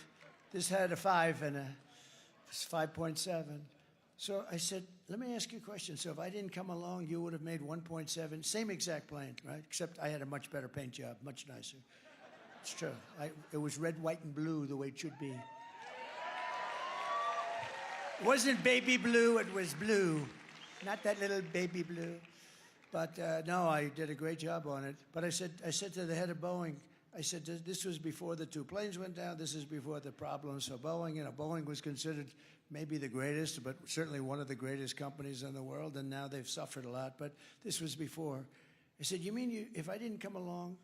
This had a 5 and it's 5.7. So I said, let me ask you a question. So if I didn't come along, you would have made 1.7, same exact plane, right? Except I had a much better paint job, much nicer. It's true. It was red, white, and blue the way it should be. It wasn't baby blue, it was blue. Not that little baby blue. But no, I did a great job on it. But I said to the head of Boeing, I said, this was before the 2 planes went down. This is before the problems for Boeing. You know, Boeing was considered maybe the greatest, but certainly one of the greatest companies in the world, and now they've suffered a lot. But this was before. I said, you mean if I didn't come along,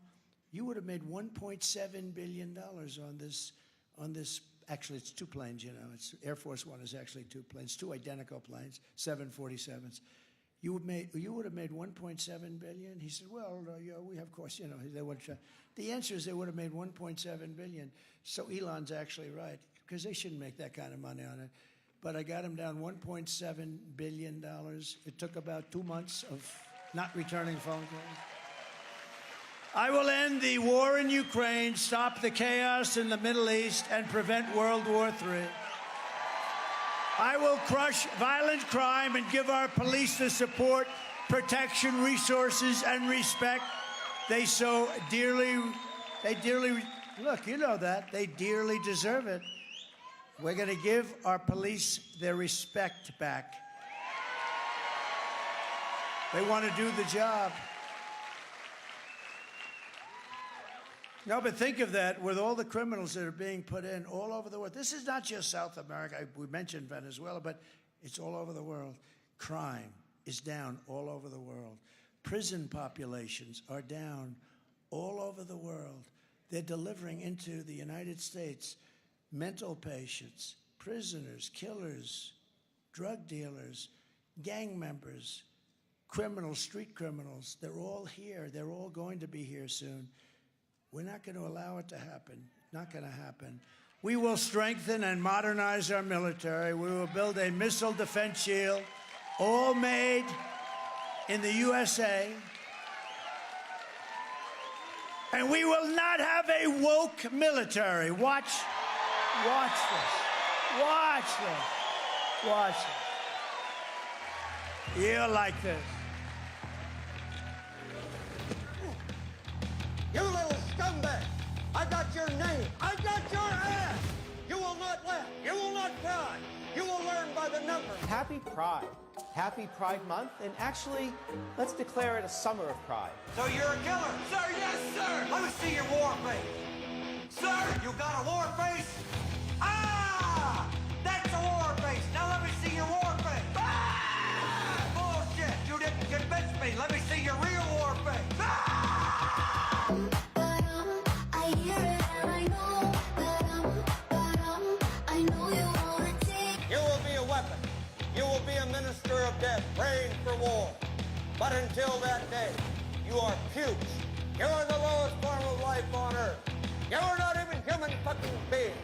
you would have made $1.7 billion on this. Actually, it's 2 planes, you know. It's Air Force One is actually 2 planes, 2 identical planes, 747s. You would have made $1.7 billion? He said, well, yeah, we have, of course, you know, they would. The answer is they would have made $1.7 billion. So Elon's actually right, because they shouldn't make that kind of money on it. But I got him down $1.7 billion. It took about 2 months of not returning phone calls. I will end the war in Ukraine, stop the chaos in the Middle East, and prevent World War III. I will crush violent crime and give our police the support, protection, resources, and respect they so dearly, look, you know that, they dearly deserve it. We're going to give our police their respect back. They want to do the job. No, but think of that with all the criminals that are being put in all over the world. This is not just South America. We mentioned Venezuela, but it's all over the world. Crime is down all over the world. Prison populations are down all over the world. They're delivering into the United States mental patients, prisoners, killers, drug dealers, gang members, criminals, street criminals. They're all here. They're all going to be here soon. We're not going to allow it to happen. Not going to happen. We will strengthen and modernize our military. We will build a missile defense shield, all made in the USA. And we will not have a woke military. Watch this. Watch this. Watch this. You'll like this. You little scumbag! I got your name! I got your ass! You will not laugh! You will not cry! You will learn by the numbers! Happy Pride. Happy Pride Month, and actually, let's declare it a summer of pride. So you're a killer? Sir, yes, sir! Let me see your war face! Sir, you got a war face? Ah! That's a war face! Now let me see your war face! Ah! Bullshit! You didn't convince me! Let me see your real war face! Ah! I hear it and I know I know you wanna take. You will be a weapon. You will be a minister of death, praying for war. But until that day, you are pukes. You are the lowest form of life on earth. You are not even human fucking beings.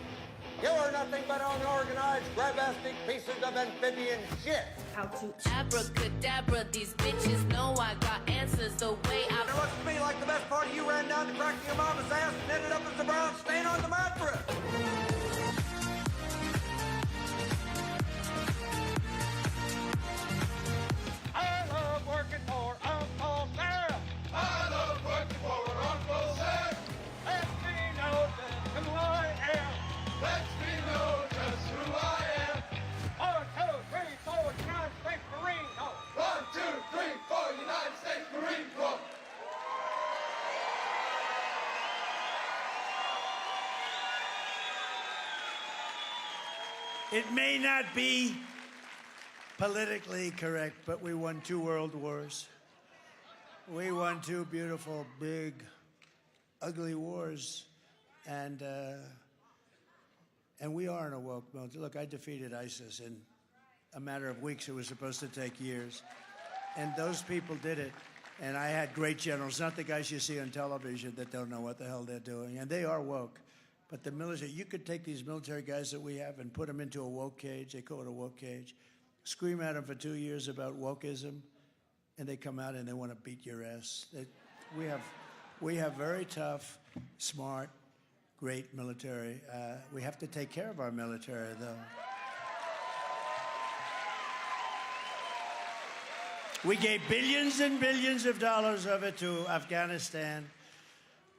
You are nothing but unorganized, grabastic pieces of amphibian shit. How to abracadabra, these bitches know I got answers the way I... It looks to me like the best part of you ran down the crack of your mama's ass and ended up as the brown stain on the mattress. I love working for Uncle Sam. I love working for Uncle Sam. Let me know just who I am. Let me know just who I am. 1, 2, 3, 4, United States Marine Corps. 1, 2, 3, 4, United States Marine Corps. It may not be politically correct, but we won 2 world wars. We won 2 beautiful, big, ugly wars. And we are in a woke mode. Look, I defeated ISIS in a matter of weeks. It was supposed to take years. And those people did it. And I had great generals, not the guys you see on television that don't know what the hell they're doing. And they are woke. But the military, you could take these military guys that we have and put them into a woke cage. They call it a woke cage. Scream at them for 2 years about wokeism, and they come out and they want to beat your ass. We have very tough, smart, great military. We have to take care of our military, though. We gave billions and billions of dollars of it to Afghanistan,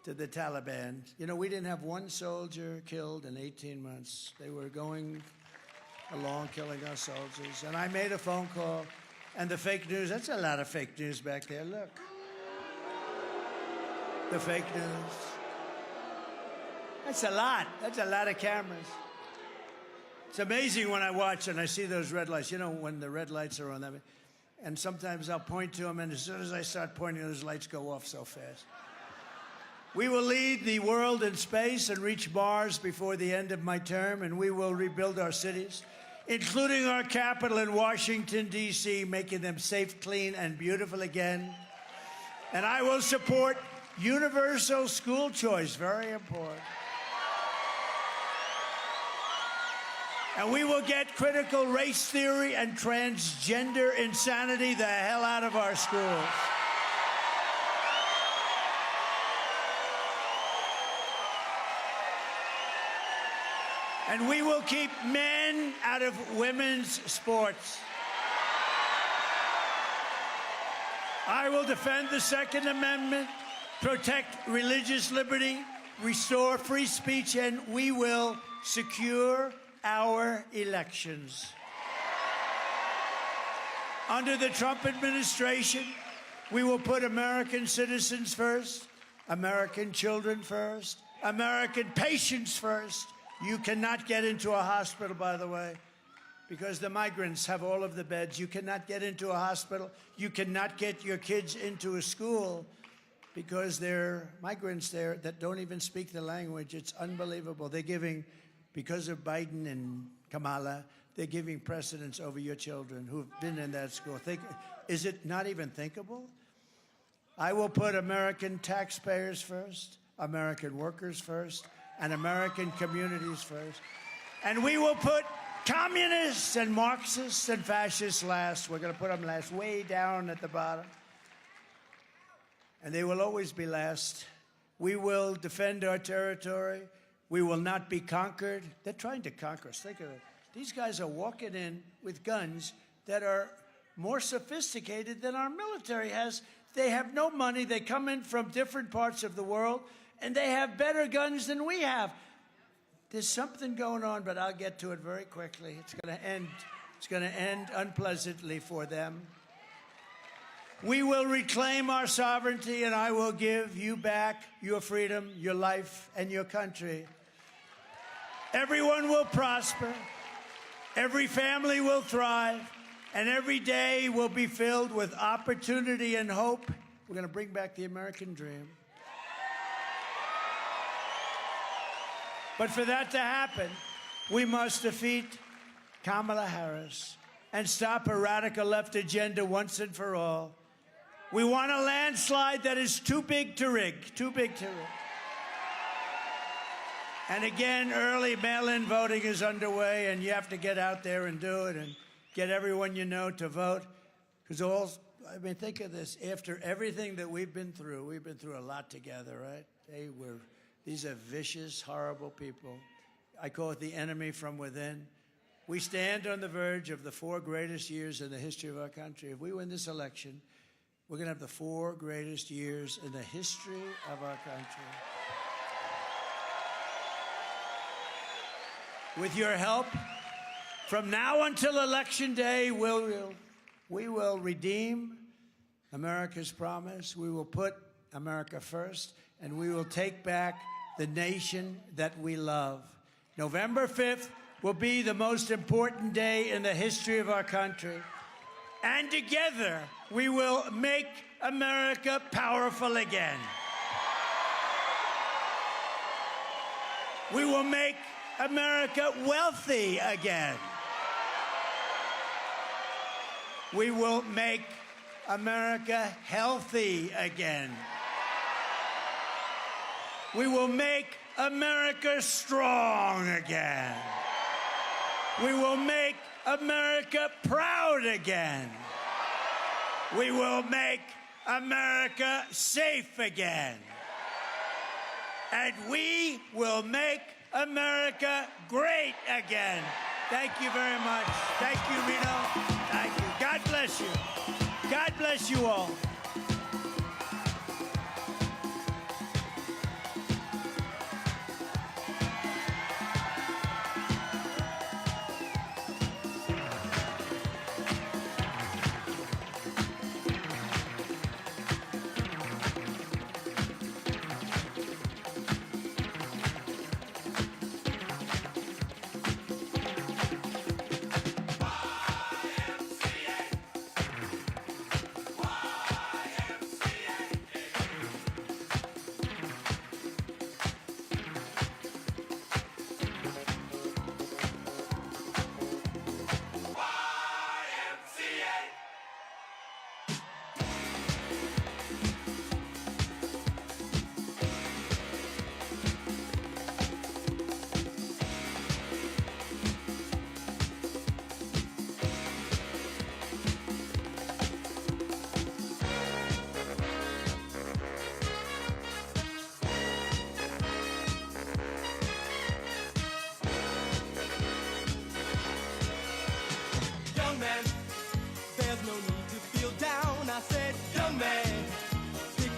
to the Taliban. You know, we didn't have one soldier killed in 18 months. They were going along killing our soldiers. And I made a phone call, and the fake news, that's a lot of fake news back there, look. The fake news. That's a lot of cameras. It's amazing when I watch and I see those red lights. You know, when the red lights are on, and sometimes I'll point to them, and as soon as I start pointing, those lights go off so fast. We will lead the world in space and reach Mars before the end of my term, and we will rebuild our cities, including our capital in Washington, D.C., making them safe, clean, and beautiful again. And I will support universal school choice, very important. And we will get critical race theory and transgender insanity the hell out of our schools. And we will keep men out of women's sports. I will defend the Second Amendment, protect religious liberty, restore free speech, and we will secure our elections. Under the Trump administration, we will put American citizens first, American children first, American patients first. You cannot get into a hospital, by the way, because the migrants have all of the beds. You cannot get into a hospital. You cannot get your kids into a school because there are migrants there that don't even speak the language. It's unbelievable. They're giving, because of Biden and Kamala, they're giving precedence over your children who've been in that school. Is it not even thinkable? I will put American taxpayers first, American workers first, and American communities first. And we will put communists and Marxists and fascists last. We're going to put them last, way down at the bottom. And they will always be last. We will defend our territory. We will not be conquered. They're trying to conquer us. Think of it. These guys are walking in with guns that are more sophisticated than our military has. They have no money. They come in from different parts of the world, and they have better guns than we have. There's something going on, but I'll get to it very quickly. It's going to end. It's going to end unpleasantly for them. We will reclaim our sovereignty, and I will give you back your freedom, your life, and your country. Everyone will prosper. Every family will thrive. And every day will be filled with opportunity and hope. We're going to bring back the American dream. But for that to happen, we must defeat Kamala Harris and stop a radical left agenda once and for all. We want a landslide that is too big to rig, too big to rig. And again, early mail-in voting is underway, and you have to get out there and do it and get everyone you know to vote. Because think of this. After everything that we've been through a lot together, right? These are vicious, horrible people. I call it the enemy from within. We stand on the verge of the 4 greatest years in the history of our country. If we win this election, we're going to have the 4 greatest years in the history of our country. With your help, from now until Election Day, we will redeem America's promise. We will put America first, and we will take back the nation that we love. November 5th will be the most important day in the history of our country. And together, we will make America powerful again. We will make America wealthy again. We will make America healthy again. We will make America strong again. We will make America proud again. We will make America safe again. And we will make America great again. Thank you very much. Thank you, Reno. Thank you. God bless you. God bless you all.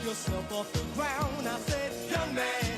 Yourself off the ground. I said, young man.